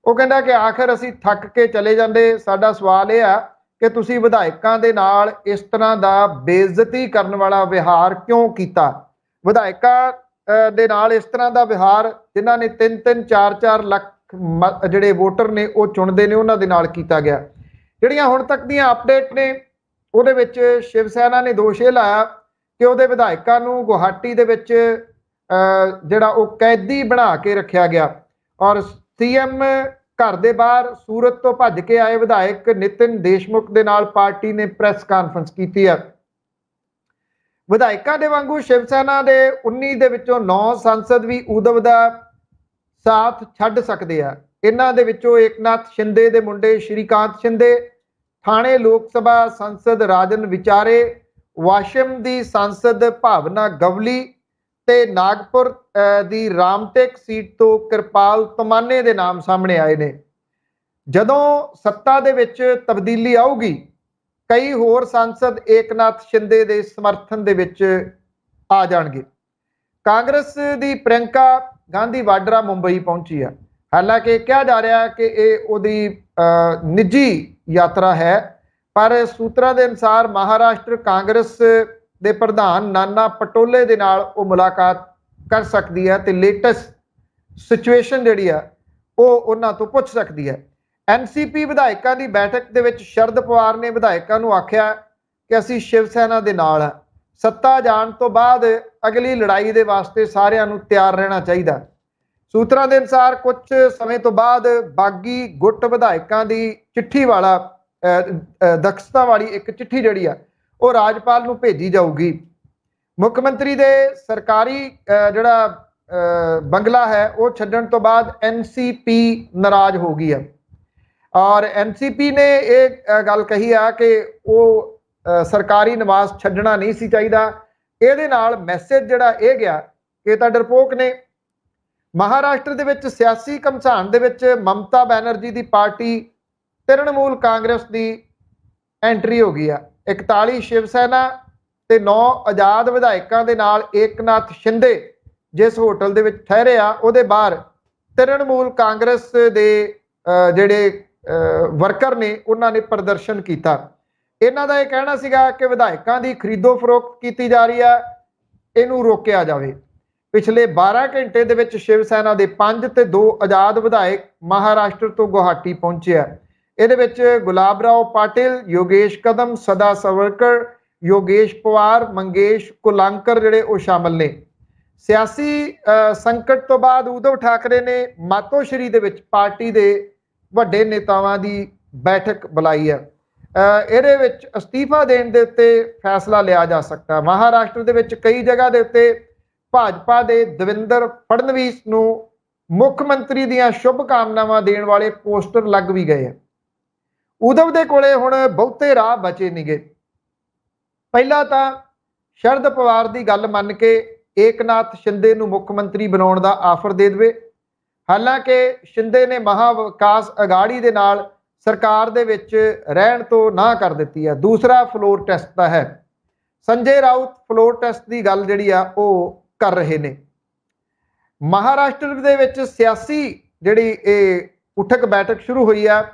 ਉਹ ਕਹਿੰਦਾ ਕਿ ਆਖਰ ਅਸੀਂ ਥੱਕ ਕੇ ਚਲੇ ਜਾਂਦੇ। ਸਾਡਾ ਸਵਾਲ ਇਹ ਆ ਕਿ ਤੁਸੀਂ ਵਿਧਾਇਕਾਂ ਦੇ ਨਾਲ ਇਸ ਤਰ੍ਹਾਂ ਦਾ ਬੇਇੱਜ਼ਤੀ ਕਰਨ ਵਾਲਾ ਵਿਹਾਰ ਕਿਉਂ ਕੀਤਾ। ਵਿਧਾਇਕਾਂ ਦੇ ਨਾਲ ਇਸ ਤਰ੍ਹਾਂ ਦਾ ਵਿਹਾਰ ਜਿਨ੍ਹਾਂ ਨੇ 3-3 4-4 ਲੱਖ ਜਿਹੜੇ ਵੋਟਰ ਨੇ ਉਹ ਚੁਣਦੇ ਨੇ ਉਹਨਾਂ ਦੇ ਨਾਲ ਕੀਤਾ ਗਿਆ। ਜਿਹੜੀਆਂ ਹੁਣ ਤੱਕ ਦੀਆਂ ਅਪਡੇਟ ਨੇ ਉਹਦੇ ਵਿੱਚ ਸ਼ਿਵ ਸੈਨਾ ਨੇ ਦੋਸ਼ ਇਹ ਲਾਇਆ ਕਿ ਉਹਦੇ ਵਿਧਾਇਕਾਂ ਨੂੰ ਗੁਹਾਟੀ ਦੇ ਵਿੱਚ ਜਿਹੜਾ ਉਹ ਕੈਦੀ ਬਣਾ ਕੇ ਰੱਖਿਆ ਗਿਆ ਔਰ ਸੀਐਮ ਘਰ ਦੇ ਬਾਹਰ ਸੂਰਤ ਤੋਂ ਭੱਜ ਕੇ ਆਏ ਵਿਧਾਇਕ ਨਿਤਿਨ ਦੇਸ਼ਮੁਖ ਦੇ ਨਾਲ ਪਾਰਟੀ ਨੇ ਪ੍ਰੈਸ ਕਾਨਫਰੰਸ ਕੀਤੀ ਹੈ। ਵਿਧਾਇਕਾਂ ਦੇ ਵਾਂਗੂ ਸ਼ਿਵ ਸੈਨਾ ਦੇ 19 ਦੇ ਵਿੱਚੋਂ 9 ਸੰਸਦ ਵੀ ਉਦਵ ਦਾ ਸਾਥ ਛੱਡ ਸਕਦੇ ਆ। ਇਹਨਾਂ ਦੇ ਵਿੱਚੋਂ ਏਕਨਾਥ ਸ਼ਿੰਦੇ ਦੇ ਮੁੰਡੇ ਸ਼੍ਰੀਕਾਂਤ ਸ਼ਿੰਦੇ, ਥਾਣੇ ਲੋਕ ਸਭਾ ਸੰਸਦ ਰਾਜਨ ਵਿਚਾਰੇ, ਵਾਸ਼ਿਮ ਦੀ ਸੰਸਦ ਭਾਵਨਾ ਗਵਲੀ ਤੇ ਨਾਗਪੁਰ ਦੀ ਰਾਮਟੇਕ ਸੀਟ ਤੋਂ ਕਿਰਪਾਲ ਤਮਾਨੇ ਦੇ ਨਾਮ ਸਾਹਮਣੇ ਆਏ ਨੇ। ਜਦੋਂ ਸੱਤਾ ਦੇ ਵਿੱਚ ਤਬਦੀਲੀ ਆਊਗੀ ਕਈ ਹੋਰ ਸੰਸਦ ਏਕਨਾਥ ਸ਼ਿੰਦੇ ਦੇ ਸਮਰਥਨ ਦੇ ਵਿੱਚ ਆ ਜਾਣਗੇ। ਕਾਂਗਰਸ ਦੀ ਪ੍ਰਿਯੰਕਾ ਗਾਂਧੀ ਵਾਡਰਾ ਮੁੰਬਈ ਪਹੁੰਚੀ ਆ। ਹਾਲਾਂਕਿ ਕਿਹਾ ਜਾ ਰਿਹਾ ਕਿ ਇਹ ਉਹਦੀ ਨਿੱਜੀ ਯਾਤਰਾ ਹੈ, ਪਰ ਸੂਤਰਾਂ ਦੇ ਅਨੁਸਾਰ ਮਹਾਰਾਸ਼ਟਰ ਕਾਂਗਰਸ ਦੇ ਪ੍ਰਧਾਨ ਨਾਨਾ ਪਟੋਲੇ ਦੇ ਨਾਲ ਉਹ ਮੁਲਾਕਾਤ ਕਰ ਸਕਦੀ ਹੈ ਤੇ ਲੇਟੈਸਟ ਸਿਚੁਏਸ਼ਨ ਜਿਹੜੀ ਆ ਉਹ ਉਹਨਾਂ ਤੋਂ ਪੁੱਛ ਸਕਦੀ ਹੈ। ਐਨਸੀਪੀ ਵਿਧਾਇਕਾਂ ਦੀ ਬੈਠਕ ਦੇ ਵਿੱਚ ਸ਼ਰਦ ਪਵਾਰ ਨੇ ਵਿਧਾਇਕਾਂ ਨੂੰ ਆਖਿਆ ਕਿ ਅਸੀਂ ਸ਼ਿਵ ਸੈਨਾ ਦੇ ਨਾਲ ਆ। ਸੱਤਾ ਜਾਣ ਤੋਂ ਬਾਅਦ ਅਗਲੀ ਲੜਾਈ ਦੇ ਵਾਸਤੇ ਸਾਰਿਆਂ ਨੂੰ ਤਿਆਰ ਰਹਿਣਾ ਚਾਹੀਦਾ। ਸੂਤਰਾਂ ਦੇ ਅਨੁਸਾਰ ਕੁਝ ਸਮੇਂ ਤੋਂ ਬਾਅਦ ਬਾਗੀ ਗੁੱਟ ਵਿਧਾਇਕਾਂ ਦੀ ਚਿੱਠੀ ਵਾਲਾ ਦਖਸਤਾ ਵਾਲੀ ਇੱਕ ਚਿੱਠੀ ਜਿਹੜੀ ਆ ਉਹ ਰਾਜਪਾਲ ਨੂੰ ਭੇਜੀ ਜਾਊਗੀ। ਮੁੱਖ ਮੰਤਰੀ ਦੇ ਸਰਕਾਰੀ ਜਿਹੜਾ ਬੰਗਲਾ ਹੈ ਉਹ ਛੱਡਣ ਤੋਂ ਬਾਅਦ ਐਨਸੀਪੀ ਨਾਰਾਜ਼ ਹੋ ਗਈ ਹੈ ਔਰ ਐਨਸੀਪੀ ਨੇ ਇਹ ਗੱਲ ਕਹੀ ਆ ਕਿ ਉਹ ਸਰਕਾਰੀ ਨਿਵਾਸ ਛੱਡਣਾ ਨਹੀਂ ਸੀ ਚਾਹੀਦਾ। ਇਹਦੇ ਨਾਲ ਮੈਸੇਜ ਜਿਹੜਾ ਇਹ ਗਿਆ ਕਿ ਤਾਂ ਡਰਪੋਕ ਨੇ। ਮਹਾਰਾਸ਼ਟਰ ਦੇ ਵਿੱਚ ਸਿਆਸੀ ਘਮਸਾਨ ਦੇ ਵਿੱਚ ਮਮਤਾ ਬੈਨਰਜੀ ਦੀ ਪਾਰਟੀ ਤ੍ਰਿਣਮੂਲ ਕਾਂਗਰਸ ਦੀ ਐਂਟਰੀ ਹੋ ਗਈ ਆ। 41 ਸ਼ਿਵ ਸੈਨਾ ਤੇ 9 ਆਜ਼ਾਦ ਵਿਧਾਇਕਾਂ ਦੇ ਨਾਲ ਏਕਨਾਥ ਸ਼ਿੰਦੇ ਜਿਸ ਹੋਟਲ ਦੇ ਵਿੱਚ ਠਹਿਰੇ ਆ ਉਹਦੇ ਬਾਹਰ ਤ੍ਰਿਣਮੂਲ ਕਾਂਗਰਸ ਦੇ ਜਿਹੜੇ ਵਰਕਰ ਨੇ ਉਹਨਾਂ ਨੇ ਪ੍ਰਦਰਸ਼ਨ ਕੀਤਾ। ਇਹਨਾਂ ਦਾ ਇਹ ਕਹਿਣਾ ਸੀਗਾ ਕਿ ਵਿਧਾਇਕਾਂ ਦੀ ਖਰੀਦੋ ਫਰੋਖਤ ਕੀਤੀ ਜਾ ਰਹੀ ਆ, ਇਹਨੂੰ ਰੋਕਿਆ ਜਾਵੇ। ਪਿਛਲੇ 12 ਘੰਟੇ ਦੇ ਵਿੱਚ ਸ਼ਿਵ ਸੈਨਾ ਦੇ 5 ਤੇ 2 ਆਜ਼ਾਦ ਵਿਧਾਇਕ ਮਹਾਰਾਸ਼ਟਰ ਤੋਂ ਗੁਹਾਟੀ ਪਹੁੰਚੇ ਆ। ਇਹਦੇ ਵਿੱਚ ਗੁਲਾਬ ਰਾਓ ਪਾਟਿਲ, ਯੋਗੇਸ਼ ਕਦਮ, ਸਦਾ ਸਵਰਕਰ, ਯੋਗੇਸ਼ ਪਵਾਰ, ਮੰਗੇਸ਼ ਕੁਲਾਂਕਰ ਜਿਹੜੇ ਉਹ ਸ਼ਾਮਲ ਨੇ। ਸਿਆਸੀ ਸੰਕਟ ਤੋਂ ਬਾਅਦ ਉਧਵ ਠਾਕਰੇ ਨੇ ਮਾਤੋਸ਼ਰੀ ਦੇ ਵਿੱਚ ਪਾਰਟੀ ਦੇ ਵੱਡੇ ਨੇਤਾਵਾਂ ਦੀ ਬੈਠਕ ਬੁਲਾਈ ਹੈ। ਇਹਦੇ ਵਿੱਚ ਅਸਤੀਫਾ ਦੇਣ ਦੇ ਉੱਤੇ ਫੈਸਲਾ ਲਿਆ ਜਾ ਸਕਦਾ। ਮਹਾਰਾਸ਼ਟਰ ਦੇ ਵਿੱਚ ਕਈ ਜਗ੍ਹਾ ਦੇ ਉੱਤੇ ਭਾਜਪਾ ਦੇ ਦਵਿੰਦਰ ਫੜਨਵੀਸ ਨੂੰ ਮੁੱਖ ਮੰਤਰੀ ਦੀਆਂ ਸ਼ੁਭ ਕਾਮਨਾਵਾਂ ਦੇਣ ਵਾਲੇ ਪੋਸਟਰ ਲੱਗ ਵੀ ਗਏ ਆ। ਉਧਵ ਦੇ ਕੋਲੇ ਹੁਣ ਬਹੁਤੇ ਰਾਹ ਬਚੇ ਨਹੀਂਗੇ। ਪਹਿਲਾਂ ਤਾਂ ਸ਼ਰਦ ਪਵਾਰ ਦੀ ਗੱਲ ਮੰਨ ਕੇ ਏਕਨਾਥ ਸ਼ਿੰਦੇ ਨੂੰ ਮੁੱਖ ਮੰਤਰੀ ਬਣਾਉਣ ਦਾ ਆਫਰ ਦੇ ਦੇਵੇ। ਹਾਲਾਂਕਿ ਸ਼ਿੰਦੇ ਨੇ ਮਹਾ ਵਿਕਾਸ ਅਗਾੜੀ ਦੇ ਨਾਲ ਸਰਕਾਰ ਦੇ ਵਿੱਚ ਰਹਿਣ ਤੋਂ ਨਾ ਕਰ ਦਿੱਤੀ ਹੈ। ਦੂਸਰਾ ਫਲੋਰ ਟੈਸਟ ਦਾ ਹੈ। ਸੰਜੇ ਰਾਉਤ ਫਲੋਰ ਟੈਸਟ ਦੀ ਗੱਲ ਜਿਹੜੀ ਆ ਉਹ ਕਰ ਰਹੇ ਨੇ। ਮਹਾਰਾਸ਼ਟਰ ਦੇ ਵਿੱਚ ਸਿਆਸੀ ਜਿਹੜੀ ਇਹ ਉਠਕ ਬੈਠਕ ਸ਼ੁਰੂ ਹੋਈ ਆ,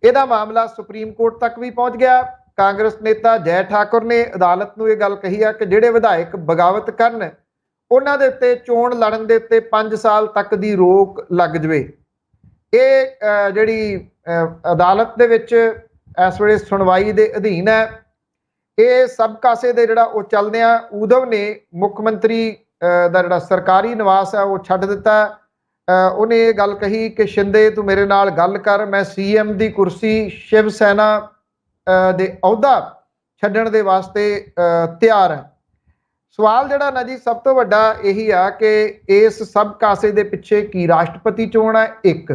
ਇਹਦਾ ਮਾਮਲਾ ਸੁਪਰੀਮ ਕੋਰਟ ਤੱਕ ਵੀ ਪਹੁੰਚ ਗਿਆ। ਕਾਂਗਰਸ ਨੇਤਾ ਜੈ ਠਾਕੁਰ ਨੇ ਅਦਾਲਤ ਨੂੰ ਇਹ ਗੱਲ ਕਹੀ ਆ ਕਿ ਜਿਹੜੇ ਵਿਧਾਇਕ ਬਗਾਵਤ ਕਰਨ ਉਹਨਾਂ ਦੇ ਉੱਤੇ ਚੋਣ ਲੜਨ ਦੇ ਉੱਤੇ 5 ਸਾਲ ਤੱਕ ਦੀ ਰੋਕ ਲੱਗ ਜਵੇ। ਇਹ ਜਿਹੜੀ ਅਦਾਲਤ ਦੇ ਵਿੱਚ ਇਸ ਵੇਲੇ ਸੁਣਵਾਈ ਦੇ ਅਧੀਨ ਹੈ। ਇਹ ਸਭ ਕਾਸੇ ਦੇ ਜਿਹੜਾ ਉਹ ਚੱਲਦੇ ਆ। ਊਧਵ ਨੇ ਮੁੱਖ ਮੰਤਰੀ ਦਾ ਜਿਹੜਾ ਸਰਕਾਰੀ ਨਿਵਾਸ ਹੈ ਉਹ ਛੱਡ ਦਿੱਤਾ। ਉਹਨੇ ਇਹ ਗੱਲ ਕਹੀ ਕਿ ਸ਼ਿੰਦੇ ਤੂੰ ਮੇਰੇ ਨਾਲ ਗੱਲ ਕਰ, ਮੈਂ ਸੀਐਮ ਦੀ ਕੁਰਸੀ ਸ਼ਿਵ ਸੈਨਾ ਦੇ ਅਹੁਦਾ ਛੱਡਣ ਦੇ ਵਾਸਤੇ ਤਿਆਰ ਹੈ। ਸਵਾਲ ਜਿਹੜਾ ਨਾ ਜੀ ਸਭ ਤੋਂ ਵੱਡਾ ਇਹੀ ਆ ਕਿ ਇਸ ਸਭ ਕਾਸੇ ਦੇ ਪਿੱਛੇ ਕੀ ਰਾਸ਼ਟਰਪਤੀ ਚੋਣ ਹੈ, ਇੱਕ।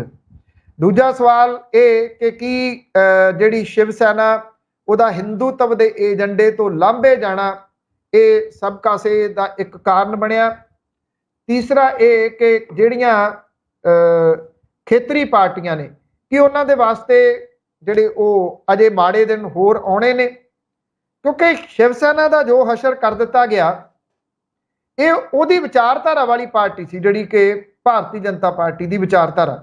ਦੂਜਾ ਸਵਾਲ ਇਹ ਕਿ ਕੀ ਜਿਹੜੀ ਸ਼ਿਵ ਸੈਨਾ ਉਹਦਾ ਹਿੰਦੂਤਵ ਦੇ ਏਜੰਡੇ ਤੋਂ ਲਾਂਭੇ ਜਾਣਾ ਇਹ ਸਭ ਕਾਸੇ ਦਾ ਇੱਕ ਕਾਰਨ ਬਣਿਆ। ਤੀਸਰਾ ਇਹ ਕਿ ਜਿਹੜੀਆਂ ਖੇਤਰੀ ਪਾਰਟੀਆਂ ਨੇ ਕਿ ਉਹਨਾਂ ਦੇ ਵਾਸਤੇ ਜਿਹੜੇ ਉਹ ਅਜੇ ਮਾੜੇ ਦਿਨ ਹੋਰ ਆਉਣੇ ਨੇ, ਕਿਉਂਕਿ ਸ਼ਿਵ ਸੈਨਾ ਦਾ ਜੋ ਹਸ਼ਰ ਕਰ ਦਿੱਤਾ ਗਿਆ ਇਹ ਉਹਦੀ ਵਿਚਾਰਧਾਰਾ ਵਾਲੀ ਪਾਰਟੀ ਸੀ, ਜਿਹੜੀ ਕਿ ਭਾਰਤੀ ਜਨਤਾ ਪਾਰਟੀ ਦੀ ਵਿਚਾਰਧਾਰਾ,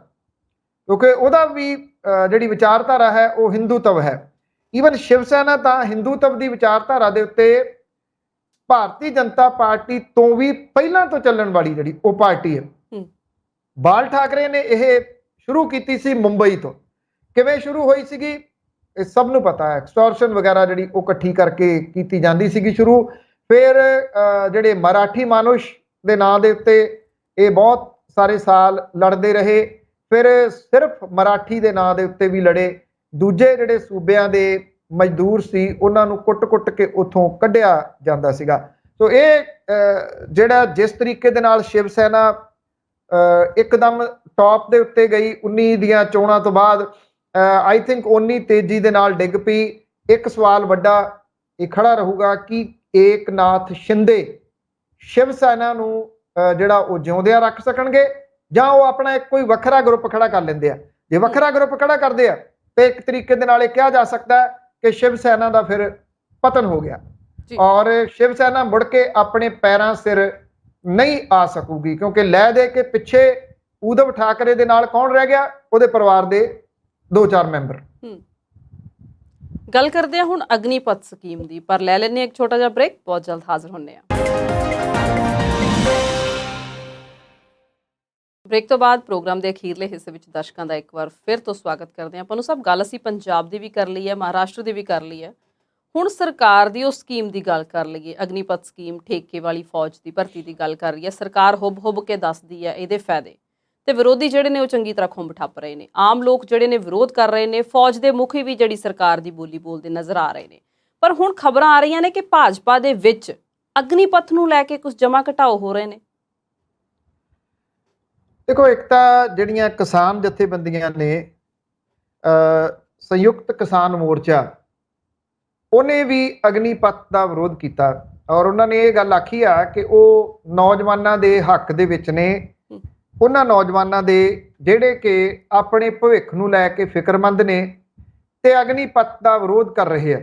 ਕਿਉਂਕਿ ਉਹਦਾ ਵੀ ਜਿਹੜੀ ਵਿਚਾਰਧਾਰਾ ਹੈ ਉਹ ਹਿੰਦੂਤਵ ਹੈ। ਈਵਨ ਸ਼ਿਵ ਸੈਨਾ ਤਾਂ ਹਿੰਦੂਤਵ ਦੀ ਵਿਚਾਰਧਾਰਾ ਦੇ ਉੱਤੇ ਭਾਰਤੀ ਜਨਤਾ ਪਾਰਟੀ ਤੋਂ ਵੀ ਪਹਿਲਾਂ ਤੋਂ ਚੱਲਣ ਵਾਲੀ ਜਿਹੜੀ ਉਹ ਪਾਰਟੀ ਹੈ। ਬਾਲ ਠਾਕਰੇ ਨੇ ਇਹ ਸ਼ੁਰੂ ਕੀਤੀ ਸੀ ਮੁੰਬਈ ਤੋਂ। ਕਿਵੇਂ ਸ਼ੁਰੂ ਹੋਈ ਸੀਗੀ ਇਹ ਸਭ ਨੂੰ ਪਤਾ ਹੈ। ਐਕਸਟੋਰਸ਼ਨ ਵਗੈਰਾ ਜਿਹੜੀ ਉਹ ਇਕੱਠੀ ਕਰਕੇ ਕੀਤੀ ਜਾਂਦੀ ਸੀਗੀ ਸ਼ੁਰੂ। ਫਿਰ ਜਿਹੜੇ ਮਰਾਠੀ ਮਾਨੁਸ਼ ਦੇ ਨਾਂ ਦੇ ਉੱਤੇ ਇਹ ਬਹੁਤ ਸਾਰੇ ਸਾਲ ਲੜਦੇ ਰਹੇ। ਫਿਰ ਸਿਰਫ ਮਰਾਠੀ ਦੇ ਨਾਂ ਦੇ ਉੱਤੇ ਵੀ ਲੜੇ। ਦੂਜੇ ਜਿਹੜੇ ਸੂਬਿਆਂ ਦੇ ਮਜ਼ਦੂਰ ਸੀ ਉਹਨਾਂ ਨੂੰ ਕੁੱਟ-ਕੁੱਟ ਕੇ ਉੱਥੋਂ ਕੱਢਿਆ ਜਾਂਦਾ ਸੀਗਾ। ਸੋ ਇਹ ਜਿਹੜਾ ਜਿਸ ਤਰੀਕੇ ਦੇ ਨਾਲ ਸ਼ਿਵ ਸੈਨਾ ਇੱਕਦਮ ਟੌਪ ਦੇ ਉੱਤੇ ਗਈ 19 ਦੀਆਂ ਚੋਣਾਂ ਤੋਂ ਬਾਅਦ, ਆਈ ਥਿੰਕ ਓਨੀ ਤੇਜ਼ੀ ਦੇ ਨਾਲ ਡਿੱਗ ਪਈ। ਇੱਕ ਸਵਾਲ ਵੱਡਾ ਇਹ ਖੜਾ ਰਹੂਗਾ ਕਿ ਏਕਨਾਥ ਸ਼ਿੰਦੇ ਸ਼ਿਵ ਸੈਨਾ ਨੂੰ ਜਿਹੜਾ ਉਹ ਜਿਉਂਦਿਆਂ ਰੱਖ ਸਕਣਗੇ ਜਾਂ ਉਹ ਆਪਣਾ ਇੱਕ ਕੋਈ ਵੱਖਰਾ ਗਰੁੱਪ ਖੜਾ ਕਰ ਲੈਂਦੇ ਆ। ਜੇ ਵੱਖਰਾ ਗਰੁੱਪ ਖੜਾ ਕਰਦੇ ਆ ਤੇ ਇੱਕ ਤਰੀਕੇ ਦੇ ਨਾਲ ਇਹ ਕਿਹਾ ਜਾ ਸਕਦਾ ਹੈ ਕਿ ਸ਼ਿਵ ਸੈਨਾ ਦਾ ਫਿਰ ਪਤਨ ਹੋ ਗਿਆ ਔਰ ਸ਼ਿਵ ਸੈਨਾ ਮੁੜ ਕੇ ਆਪਣੇ ਪੈਰਾਂ ਸਿਰ ਨਹੀਂ ਆ ਸਕੂਗੀ, ਕਿਉਂਕਿ ਲੈ ਦੇ ਕੇ ਪਿੱਛੇ ਊਧਵ ਠਾਕਰੇ ਦੇ ਨਾਲ ਕੌਣ ਰਹਿ ਗਿਆ? ਉਹਦੇ ਪਰਿਵਾਰ ਦੇ 2-4 ਮੈਂਬਰ। ਗੱਲ ਕਰਦੇ ਹਾਂ ਹੁਣ ਅਗਨੀਪਥ ਸਕੀਮ ਦੀ, ਪਰ ਲੈ ਲੈਂਦੇ ਹਾਂ ਇੱਕ ਛੋਟਾ ਜਿਹਾ ਬ੍ਰੇਕ। ਬਹੁਤ ਜਲਦ ਹਾਜ਼ਰ ਹੁੰਦੇ ਹਾਂ। ਬ੍ਰੇਕ ਤੋਂ ਬਾਅਦ ਪ੍ਰੋਗਰਾਮ ਦੇ ਅਖੀਰਲੇ ਹਿੱਸੇ ਵਿੱਚ ਦਰਸ਼ਕਾਂ ਦਾ ਇੱਕ ਵਾਰ ਫਿਰ ਤੋਂ ਸਵਾਗਤ ਕਰਦੇ ਹਾਂ। ਆਪਾਂ ਨੂੰ ਸਭ ਗੱਲ ਅਸੀਂ ਪੰਜਾਬ ਦੀ ਵੀ ਕਰ ਲਈ ਹੈ, ਮਹਾਰਾਸ਼ਟਰ ਦੀ ਵੀ ਕਰ ਲਈ ਹੈ। ਹੁਣ ਸਰਕਾਰ ਦੀ ਉਹ ਸਕੀਮ ਦੀ ਗੱਲ ਕਰ ਲਈਏ। ਅਗਨੀਪਥ ਸਕੀਮ ਠੇਕੇ ਵਾਲੀ ਫੌਜ ਦੀ ਭਰਤੀ ਦੀ ਗੱਲ ਕਰ ਰਹੀ ਹੈ ਸਰਕਾਰ। ਹੁੱਬ ਕੇ ਦੱਸਦੀ ਹੈ ਇਹਦੇ ਫਾਇਦੇ, ਤੇ ਵਿਰੋਧੀ ਜਿਹੜੇ ਨੇ ਉਹ ਚੰਗੀ ਤਰ੍ਹਾਂ ਖੁੰਬ ਠੱਪ ਰਹੇ ਨੇ। ਆਮ ਲੋਕ ਜਿਹੜੇ ਨੇ ਵਿਰੋਧ ਕਰ ਰਹੇ ਨੇ। ਫੌਜ ਦੇ ਮੁਖੀ ਵੀ ਜਿਹੜੀ ਸਰਕਾਰ ਦੀ ਬੋਲੀ ਬੋਲਦੇ ਨਜ਼ਰ ਆ ਰਹੇ ਨੇ। ਪਰ ਹੁਣ ਖਬਰਾਂ ਆ ਰਹੀਆਂ ਨੇ ਕਿ ਭਾਜਪਾ ਦੇ ਵਿੱਚ ਅਗਨੀਪਥ ਨੂੰ ਲੈ ਕੇ ਕੁਝ ਜਮਾ ਘਟਾਓ ਹੋ ਰਹੇ ਨੇ। ਦੇਖੋ, ਇੱਕ ਤਾਂ ਜਿਹੜੀਆਂ ਕਿਸਾਨ ਜਥੇਬੰਦੀਆਂ ਨੇ, ਸੰਯੁਕਤ ਕਿਸਾਨ ਮੋਰਚਾ, ਉਹਨੇ ਵੀ ਅਗਨੀਪਥ ਦਾ ਵਿਰੋਧ ਕੀਤਾ ਔਰ ਉਹਨਾਂ ਨੇ ਇਹ ਗੱਲ ਆਖੀ ਆ ਕਿ ਉਹ ਨੌਜਵਾਨਾਂ ਦੇ ਹੱਕ ਦੇ ਵਿੱਚ ਨੇ। ਉਹਨਾਂ ਨੌਜਵਾਨਾਂ ਦੇ ਜਿਹੜੇ ਕਿ ਆਪਣੇ ਭਵਿੱਖ ਨੂੰ ਲੈ ਕੇ ਫਿਕਰਮੰਦ ਨੇ ਤੇ ਅਗਨੀਪਥ ਦਾ ਵਿਰੋਧ ਕਰ ਰਹੇ ਆ।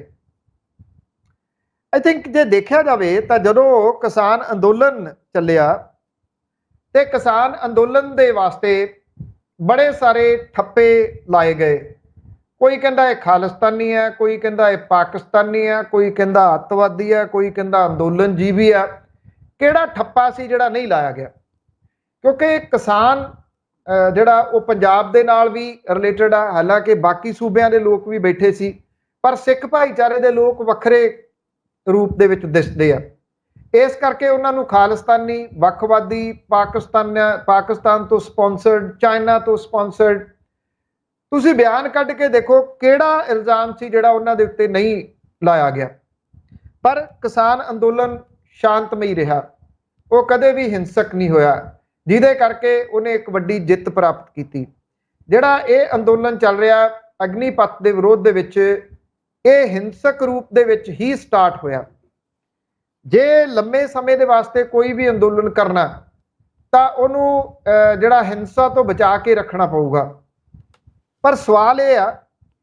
ਆਈ ਥਿੰਕ ਜੇ ਦੇਖਿਆ ਜਾਵੇ ਤਾਂ ਜਦੋਂ ਕਿਸਾਨ ਅੰਦੋਲਨ ਚੱਲਿਆ ਤੇ ਕਿਸਾਨ ਅੰਦੋਲਨ ਦੇ ਵਾਸਤੇ ਬੜੇ ਸਾਰੇ ਠੱਪੇ ਲਾਏ ਗਏ। ਕੋਈ ਕਹਿੰਦਾ ਇਹ ਖਾਲਿਸਤਾਨੀ ਹੈ, ਕੋਈ ਕਹਿੰਦਾ ਇਹ ਪਾਕਿਸਤਾਨੀ ਹੈ, ਕੋਈ ਕਹਿੰਦਾ ਅੱਤਵਾਦੀ ਹੈ, ਕੋਈ ਕਹਿੰਦਾ ਅੰਦੋਲਨ ਜੀਵੀ ਹੈ। ਕਿਹੜਾ ਠੱਪਾ ਸੀ ਜਿਹੜਾ ਨਹੀਂ ਲਾਇਆ ਗਿਆ? ਕਿਉਂਕਿ ਕਿਸਾਨ ਜਿਹੜਾ ਉਹ ਪੰਜਾਬ ਦੇ ਨਾਲ ਵੀ ਰਿਲੇਟਡ ਆ। ਹਾਲਾਂਕਿ ਬਾਕੀ ਸੂਬਿਆਂ ਦੇ ਲੋਕ ਵੀ ਬੈਠੇ ਸੀ, ਪਰ ਸਿੱਖ ਭਾਈਚਾਰੇ ਦੇ ਲੋਕ ਵੱਖਰੇ ਰੂਪ ਦੇ ਵਿੱਚ ਦਿਸਦੇ ਆ। ਇਸ ਕਰਕੇ ਉਹਨਾਂ ਨੂੰ ਖਾਲਿਸਤਾਨੀ, ਵੱਖਵਾਦੀ, ਪਾਕਿਸਤਾਨ ਤੋਂ ਸਪਾਂਸਰਡ, ਚਾਈਨਾ ਤੋਂ ਸਪਾਂਸਰਡ, ਤੁਸੀਂ ਬਿਆਨ ਕੱਢ ਕੇ ਦੇਖੋ ਕਿਹੜਾ ਇਲਜ਼ਾਮ ਸੀ ਜਿਹੜਾ ਉਹਨਾਂ ਦੇ ਉੱਤੇ ਨਹੀਂ ਲਾਇਆ ਗਿਆ। ਪਰ ਕਿਸਾਨ ਅੰਦੋਲਨ ਸ਼ਾਂਤਮਈ ਰਿਹਾ, ਉਹ ਕਦੇ ਵੀ ਹਿੰਸਕ ਨਹੀਂ ਹੋਇਆ, ਜਿਹਦੇ ਕਰਕੇ ਉਹਨੇ ਇੱਕ ਵੱਡੀ ਜਿੱਤ ਪ੍ਰਾਪਤ ਕੀਤੀ। ਜਿਹੜਾ ਇਹ ਅੰਦੋਲਨ ਚੱਲ ਰਿਹਾ ਅਗਨੀਪਥ ਦੇ ਵਿਰੋਧ ਦੇ ਵਿੱਚ, ਇਹ ਹਿੰਸਕ ਰੂਪ ਦੇ ਵਿੱਚ ਹੀ ਸਟਾਰਟ ਹੋਇਆ। ਜੇ ਲੰਮੇ ਸਮੇਂ ਦੇ ਵਾਸਤੇ ਕੋਈ ਵੀ ਅੰਦੋਲਨ ਕਰਨਾ ਤਾਂ ਉਹਨੂੰ ਜਿਹੜਾ ਹਿੰਸਾ ਤੋਂ ਬਚਾ ਕੇ ਰੱਖਣਾ ਪਊਗਾ। ਪਰ ਸਵਾਲ ਇਹ ਆ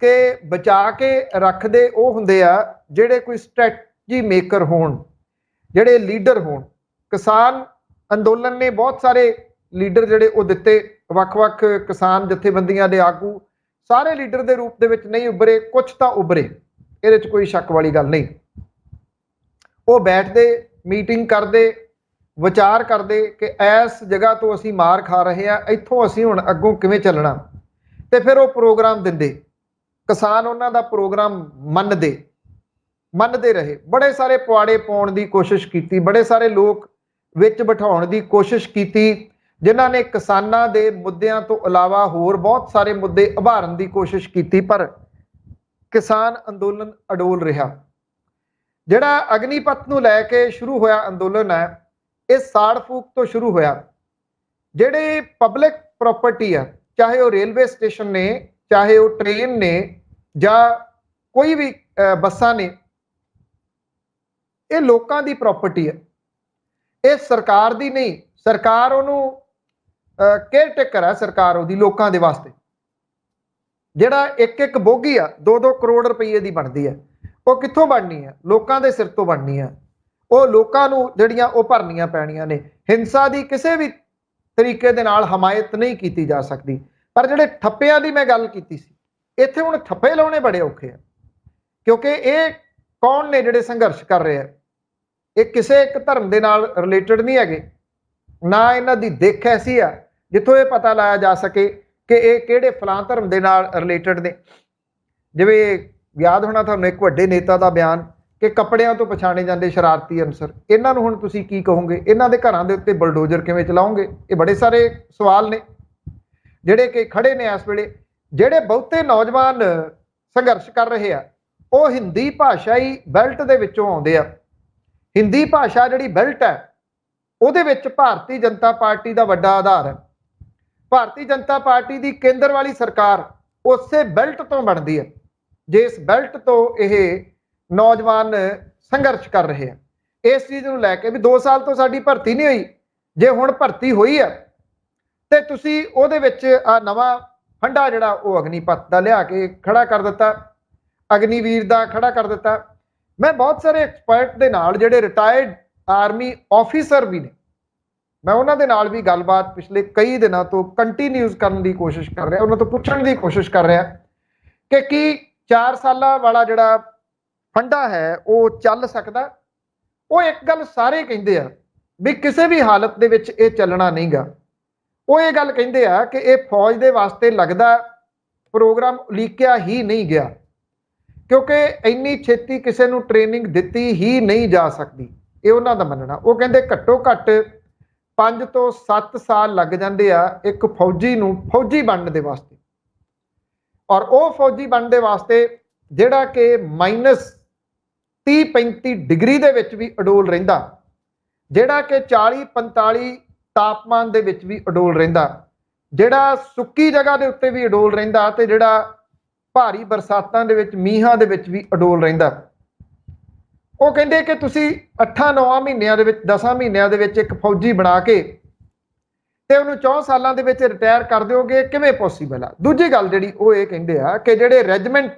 ਕਿ ਬਚਾ ਕੇ ਰੱਖਦੇ ਉਹ ਹੁੰਦੇ ਆ ਜਿਹੜੇ ਕੋਈ ਸਟ੍ਰੈਟਜੀ ਮੇਕਰ ਹੋਣ, ਜਿਹੜੇ ਲੀਡਰ ਹੋਣ। ਕਿਸਾਨ ਅੰਦੋਲਨ ਨੇ ਬਹੁਤ ਸਾਰੇ ਲੀਡਰ ਜਿਹੜੇ ਉਹ ਦਿੱਤੇ, ਵੱਖ-ਵੱਖ ਕਿਸਾਨ ਜਥੇਬੰਦੀਆਂ ਦੇ ਆਗੂ, ਸਾਰੇ ਲੀਡਰ ਦੇ ਰੂਪ ਦੇ ਵਿੱਚ ਨਹੀਂ ਉੱਭਰੇ, ਕੁਝ ਤਾਂ ਉੱਭਰੇ, ਇਹਦੇ 'ਚ ਕੋਈ ਸ਼ੱਕ ਵਾਲੀ ਗੱਲ ਨਹੀਂ। ਉਹ ਬੈਠਦੇ, ਮੀਟਿੰਗ ਕਰਦੇ, ਵਿਚਾਰ ਕਰਦੇ ਕਿ ਇਸ ਜਗ੍ਹਾ ਤੋਂ ਅਸੀਂ ਮਾਰ ਖਾ ਰਹੇ ਹਾਂ, ਇੱਥੋਂ ਅਸੀਂ ਹੁਣ ਅੱਗੋਂ ਕਿਵੇਂ ਚੱਲਣਾ, ਤੇ ਫਿਰ ਉਹ ਪ੍ਰੋਗਰਾਮ ਦਿੰਦੇ। ਕਿਸਾਨ ਉਹਨਾਂ ਦਾ ਪ੍ਰੋਗਰਾਮ ਮੰਨਦੇ ਰਹੇ। ਬੜੇ ਸਾਰੇ ਪੁਆੜੇ ਪਾਉਣ ਦੀ ਕੋਸ਼ਿਸ਼ ਕੀਤੀ, ਬੜੇ ਸਾਰੇ ਲੋਕ ਵਿੱਚ ਬਿਠਾਉਣ ਦੀ ਕੋਸ਼ਿਸ਼ ਕੀਤੀ, ਜਿਨ੍ਹਾਂ ਨੇ ਕਿਸਾਨਾਂ ਦੇ ਮੁੱਦਿਆਂ ਤੋਂ ਇਲਾਵਾ ਹੋਰ ਬਹੁਤ ਸਾਰੇ ਮੁੱਦੇ ਉਭਾਰਨ ਦੀ ਕੋਸ਼ਿਸ਼ ਕੀਤੀ, ਪਰ ਕਿਸਾਨ ਅੰਦੋਲਨ ਅਡੋਲ ਰਿਹਾ। ਜਿਹੜਾ ਅਗਨੀਪਥ ਨੂੰ ਲੈ ਕੇ ਸ਼ੁਰੂ ਹੋਇਆ ਅੰਦੋਲਨ ਹੈ, ਇਹ ਸਾੜ ਫੂਕ ਤੋਂ ਸ਼ੁਰੂ ਹੋਇਆ। ਜਿਹੜੇ ਪਬਲਿਕ ਪ੍ਰਾਪਰਟੀ ਆ, ਚਾਹੇ ਉਹ ਰੇਲਵੇ ਸਟੇਸ਼ਨ ਨੇ, ਚਾਹੇ ਉਹ ਟ੍ਰੇਨ ਨੇ, ਜਾਂ ਕੋਈ ਵੀ ਬੱਸਾਂ ਨੇ, ਇਹ ਲੋਕਾਂ ਦੀ ਪ੍ਰਾਪਰਟੀ ਹੈ, ਇਹ ਸਰਕਾਰ ਦੀ ਨਹੀਂ। ਸਰਕਾਰ ਉਹਨੂੰ ਕੇਅਰ ਟੇਕਰ ਹੈ, ਸਰਕਾਰ ਉਹਦੀ ਲੋਕਾਂ ਦੇ ਵਾਸਤੇ। ਜਿਹੜਾ ਇੱਕ ਬੋਗੀ ਆ 2-2 ਕਰੋੜ ਰੁਪਏ ਦੀ ਬਣਦੀ ਹੈ, ਉਹ ਕਿੱਥੋਂ ਬਣਨੀ ਹੈ? ਲੋਕਾਂ ਦੇ ਸਿਰ ਤੋਂ ਬਣਨੀ ਹੈ। ਉਹ ਲੋਕਾਂ ਨੂੰ ਜਿਹੜੀਆਂ ਉਹ ਭਰਨੀਆਂ ਪੈਣੀਆਂ ਨੇ। ਹਿੰਸਾ ਦੀ ਕਿਸੇ ਵੀ ਤਰੀਕੇ ਦੇ ਨਾਲ ਹਮਾਇਤ ਨਹੀਂ ਕੀਤੀ ਜਾ ਸਕਦੀ। ਪਰ ਜਿਹੜੇ ਠੱਪਿਆਂ ਦੀ ਮੈਂ ਗੱਲ ਕੀਤੀ ਸੀ, ਇੱਥੇ ਹੁਣ ਠੱਪੇ ਲਾਉਣੇ ਬੜੇ ਔਖੇ ਆ, ਕਿਉਂਕਿ ਇਹ ਕੌਣ ਨੇ ਜਿਹੜੇ ਸੰਘਰਸ਼ ਕਰ ਰਹੇ ਆ? ਇਹ ਕਿਸੇ ਇੱਕ ਧਰਮ ਦੇ ਨਾਲ ਰਿਲੇਟਡ ਨਹੀਂ ਹੈਗੇ, ਨਾ ਇਹਨਾਂ ਦੀ ਦਿੱਖ ਐਸੀ ਆ ਜਿੱਥੋਂ ਇਹ ਪਤਾ ਲਾਇਆ ਜਾ ਸਕੇ ਕਿ ਇਹ ਕਿਹੜੇ ਫਲਾਂ ਧਰਮ ਦੇ ਨਾਲ ਰਿਲੇਟਡ ਨੇ। ਜਿਵੇਂ ਯਾਦ ਹੋਣਾ ਤੁਹਾਨੂੰ ਇੱਕ ਵੱਡੇ ਨੇਤਾ ਦਾ ਬਿਆਨ ਕਿ ਕੱਪੜਿਆਂ ਤੋਂ ਪਛਾਣੇ ਜਾਂਦੇ ਸ਼ਰਾਰਤੀ ਅਨਸਰ। ਇਹਨਾਂ ਨੂੰ ਹੁਣ ਤੁਸੀਂ ਕੀ ਕਹੋਗੇ? ਇਹਨਾਂ ਦੇ ਘਰਾਂ ਦੇ ਉੱਤੇ ਬਲਡੋਜ਼ਰ ਕਿਵੇਂ ਚਲਾਓਗੇ? ਇਹ ਬੜੇ ਸਾਰੇ ਸਵਾਲ ਨੇ ਜਿਹੜੇ ਕਿ ਖੜੇ ਨੇ ਇਸ ਵੇਲੇ। ਜਿਹੜੇ ਬਹੁਤੇ ਨੌਜਵਾਨ ਸੰਘਰਸ਼ ਕਰ ਰਹੇ ਆ, ਉਹ ਹਿੰਦੀ ਭਾਸ਼ਾਈ ਬੈਲਟ ਦੇ ਵਿੱਚੋਂ ਆਉਂਦੇ ਆ। ਹਿੰਦੀ ਭਾਸ਼ਾ ਜਿਹੜੀ ਬੈਲਟ ਹੈ, ਉਹਦੇ ਵਿੱਚ ਭਾਰਤੀ ਜਨਤਾ ਪਾਰਟੀ ਦਾ ਵੱਡਾ ਆਧਾਰ ਹੈ। ਭਾਰਤੀ ਜਨਤਾ ਪਾਰਟੀ ਦੀ ਕੇਂਦਰ ਵਾਲੀ ਸਰਕਾਰ ਉਸੇ ਬੈਲਟ ਤੋਂ ਬਣਦੀ ਹੈ, ਜਿਸ ਬੈਲਟ ਤੋਂ ਇਹ ਨੌਜਵਾਨ ਸੰਘਰਸ਼ ਕਰ ਰਹੇ ਆ। ਇਸ ਚੀਜ਼ ਨੂੰ ਲੈ ਕੇ ਵੀ 2 ਸਾਲ ਤੋਂ ਸਾਡੀ ਭਰਤੀ ਨਹੀਂ ਹੋਈ, ਜੇ ਹੁਣ ਭਰਤੀ ਹੋਈ ਹੈ ਤੇ ਤੁਸੀਂ ਉਹਦੇ ਵਿੱਚ ਆ ਨਵਾਂ ਫੰਡਾ ਜਿਹੜਾ ਉਹ ਅਗਨੀਪਥ ਦਾ ਲਿਆ ਕੇ ਖੜਾ ਕਰ ਦਿੱਤਾ, ਅਗਨੀਵੀਰ ਦਾ ਖੜਾ ਕਰ ਦਿੱਤਾ। ਮੈਂ ਬਹੁਤ ਸਾਰੇ ਐਕਸਪਰਟ ਦੇ ਨਾਲ, ਜਿਹੜੇ ਰਿਟਾਇਰਡ ਆਰਮੀ ਆਫੀਸਰ ਵੀ ਨੇ, ਮੈਂ ਉਹਨਾਂ ਦੇ ਨਾਲ ਵੀ ਗੱਲਬਾਤ ਪਿਛਲੇ ਕਈ ਦਿਨਾਂ ਤੋਂ ਕੰਟੀਨਿਊਸ ਕਰਨ ਦੀ ਕੋਸ਼ਿਸ਼ ਕਰ ਰਿਹਾ, ਉਹਨਾਂ ਤੋਂ ਪੁੱਛਣ ਦੀ ਕੋਸ਼ਿਸ਼ ਕਰ ਰਿਹਾ ਕਿ ਕੀ 4 ਸਾਲਾਂ ਵਾਲਾ ਜਿਹੜਾ ਫੰਡਾ ਹੈ ਉਹ ਚੱਲ ਸਕਦਾ। ਉਹ ਇੱਕ ਗੱਲ ਸਾਰੇ ਕਹਿੰਦੇ ਆ ਵੀ ਕਿਸੇ ਵੀ ਹਾਲਤ ਦੇ ਵਿੱਚ ਇਹ ਚੱਲਣਾ ਨਹੀਂਗਾ। ਉਹ ਇਹ ਗੱਲ ਕਹਿੰਦੇ ਆ ਕਿ ਇਹ ਫੌਜ ਦੇ ਵਾਸਤੇ ਲੱਗਦਾ ਪ੍ਰੋਗਰਾਮ ਉਲੀਕਿਆ ਹੀ ਨਹੀਂ ਗਿਆ, ਕਿਉਂਕਿ ਇੰਨੀ ਛੇਤੀ ਕਿਸੇ ਨੂੰ ਟ੍ਰੇਨਿੰਗ ਦਿੱਤੀ ਹੀ ਨਹੀਂ ਜਾ ਸਕਦੀ, ਇਹ ਉਹਨਾਂ ਦਾ ਮੰਨਣਾ। ਉਹ ਕਹਿੰਦੇ ਘੱਟੋ ਘੱਟ 5 ਤੋਂ 7 ਸਾਲ ਲੱਗ ਜਾਂਦੇ ਆ ਇੱਕ ਫੌਜੀ ਨੂੰ ਫੌਜੀ ਬਣਨ ਦੇ ਵਾਸਤੇ। ਔਰ ਉਹ ਫੌਜੀ ਬਣਨ ਦੇ ਵਾਸਤੇ ਜਿਹੜਾ ਕਿ -30-35 ਡਿਗਰੀ ਦੇ ਵਿੱਚ ਵੀ ਅਡੋਲ ਰਹਿੰਦਾ, ਜਿਹੜਾ ਕਿ 40-45 ਤਾਪਮਾਨ ਦੇ ਵਿੱਚ ਵੀ ਅਡੋਲ ਰਹਿੰਦਾ, ਜਿਹੜਾ ਸੁੱਕੀ ਜਗ੍ਹਾ ਦੇ ਉੱਤੇ ਵੀ ਅਡੋਲ ਰਹਿੰਦਾ, ਤੇ ਜਿਹੜਾ ਭਾਰੀ ਬਰਸਾਤਾਂ ਦੇ ਵਿੱਚ, ਮੀਂਹਾਂ ਦੇ ਵਿੱਚ ਵੀ ਅਡੋਲ ਰਹਿੰਦਾ। ਉਹ ਕਹਿੰਦੇ ਕਿ ਤੁਸੀਂ 8-9 ਮਹੀਨਿਆਂ ਦੇ ਵਿੱਚ, 10 ਮਹੀਨਿਆਂ ਦੇ ਵਿੱਚ ਇੱਕ ਫੌਜੀ ਬਣਾ ਕੇ ਤੇ ਉਹਨੂੰ 4 ਸਾਲਾਂ ਦੇ ਵਿੱਚ ਰਿਟਾਇਰ ਕਰ ਦਿਓਗੇ, ਕਿਵੇਂ ਪੋਸੀਬਲ ਆ? ਦੂਜੀ ਗੱਲ ਜਿਹੜੀ ਉਹ ਇਹ ਕਹਿੰਦੇ ਆ ਕਿ ਜਿਹੜੇ ਰੈਜੀਮੈਂਟ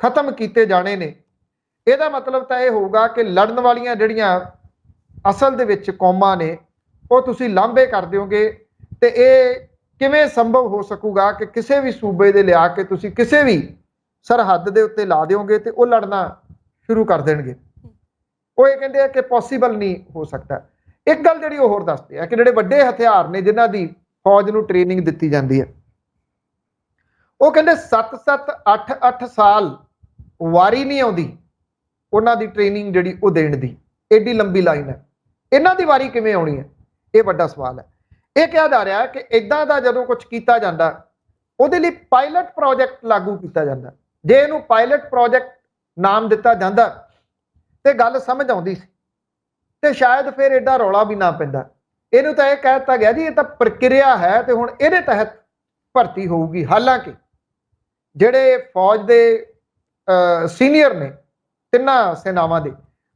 ਖਤਮ ਕੀਤੇ ਜਾਣੇ ਨੇ, ਇਹਦਾ ਮਤਲਬ ਤਾਂ ਇਹ ਹੋਊਗਾ ਕਿ ਲੜਨ ਵਾਲੀਆਂ ਜਿਹੜੀਆਂ ਅਸਲ ਦੇ ਵਿੱਚ ਕੌਮਾਂ ਨੇ, ਉਹ ਤੁਸੀਂ ਲਾਂਭੇ ਕਰ ਦਿਓਗੇ। ਤੇ ਇਹ ਕਿਵੇਂ ਸੰਭਵ ਹੋ ਸਕੂਗਾ ਕਿ ਕਿਸੇ ਵੀ ਸੂਬੇ ਦੇ ਲਿਆ ਕੇ ਤੁਸੀਂ ਕਿਸੇ ਵੀ ਸਰਹੱਦ ਦੇ ਉੱਤੇ ਲਾ ਦਿਓਗੇ ਤੇ ਉਹ ਲੜਨਾ ਸ਼ੁਰੂ ਕਰ ਦੇਣਗੇ? ਉਹ ਇਹ ਕਹਿੰਦੇ ਆ ਕਿ ਪੋਸੀਬਲ ਨਹੀਂ ਹੋ ਸਕਦਾ। ਇੱਕ ਗੱਲ ਜਿਹੜੀ ਉਹ ਹੋਰ ਦੱਸਦੇ ਆ ਕਿ ਜਿਹੜੇ ਵੱਡੇ ਹਥਿਆਰ ਨੇ ਜਿਨ੍ਹਾਂ ਦੀ ਫੌਜ ਨੂੰ ਟ੍ਰੇਨਿੰਗ ਦਿੱਤੀ ਜਾਂਦੀ ਹੈ, ਉਹ ਕਹਿੰਦੇ 7-7 8-8 ਸਾਲ ਵਾਰੀ ਨਹੀਂ ਆਉਂਦੀ ਉਹਨਾਂ ਦੀ ਟ੍ਰੇਨਿੰਗ ਜਿਹੜੀ ਉਹ ਦੇਣ ਦੀ। ਏਡੀ ਲੰਬੀ ਲਾਈਨ ਹੈ, ਇਹਨਾਂ ਦੀ ਵਾਰੀ ਕਿਵੇਂ ਆਉਣੀ ਹੈ? ਇਹ ਵੱਡਾ ਸਵਾਲ ਹੈ। ਇਹ ਕਿਹਾ ਜਾ ਰਿਹਾ ਕਿ ਇਦਾਂ ਦਾ ਜਦੋਂ ਕੁਝ ਕੀਤਾ ਜਾਂਦਾ, ਉਹਦੇ ਲਈ ਪਾਇਲਟ ਪ੍ਰੋਜੈਕਟ ਲਾਗੂ ਕੀਤਾ ਜਾਂਦਾ। ਜੇ ਇਹਨੂੰ ਪਾਇਲਟ ਪ੍ਰੋਜੈਕਟ ਨਾਮ ਦਿੱਤਾ ਜਾਂਦਾ ਤੇ ਗੱਲ ਸਮਝ ਆਉਂਦੀ ਸੀ, ਤੇ ਸ਼ਾਇਦ ਫਿਰ ਐਡਾ ਰੌਲਾ ਵੀ ਨਾ ਪੈਂਦਾ। ਇਹਨੂੰ ਤਾਂ ਇਹ ਕਹਿ ਦਿੱਤਾ ਗਿਆ ਜੀ ਇਹ ਤਾਂ ਪ੍ਰਕਿਰਿਆ ਹੈ ਤੇ ਹੁਣ ਇਹਦੇ ਤਹਿਤ ਭਰਤੀ ਹੋਊਗੀ। ਹਾਲਾਂਕਿ ਜਿਹੜੇ ਫੌਜ ਦੇ ਸੀਨੀਅਰ ਨੇ ਤਿੰਨਾਂ ਸੈਨਾਵਾਂ ਦੇ,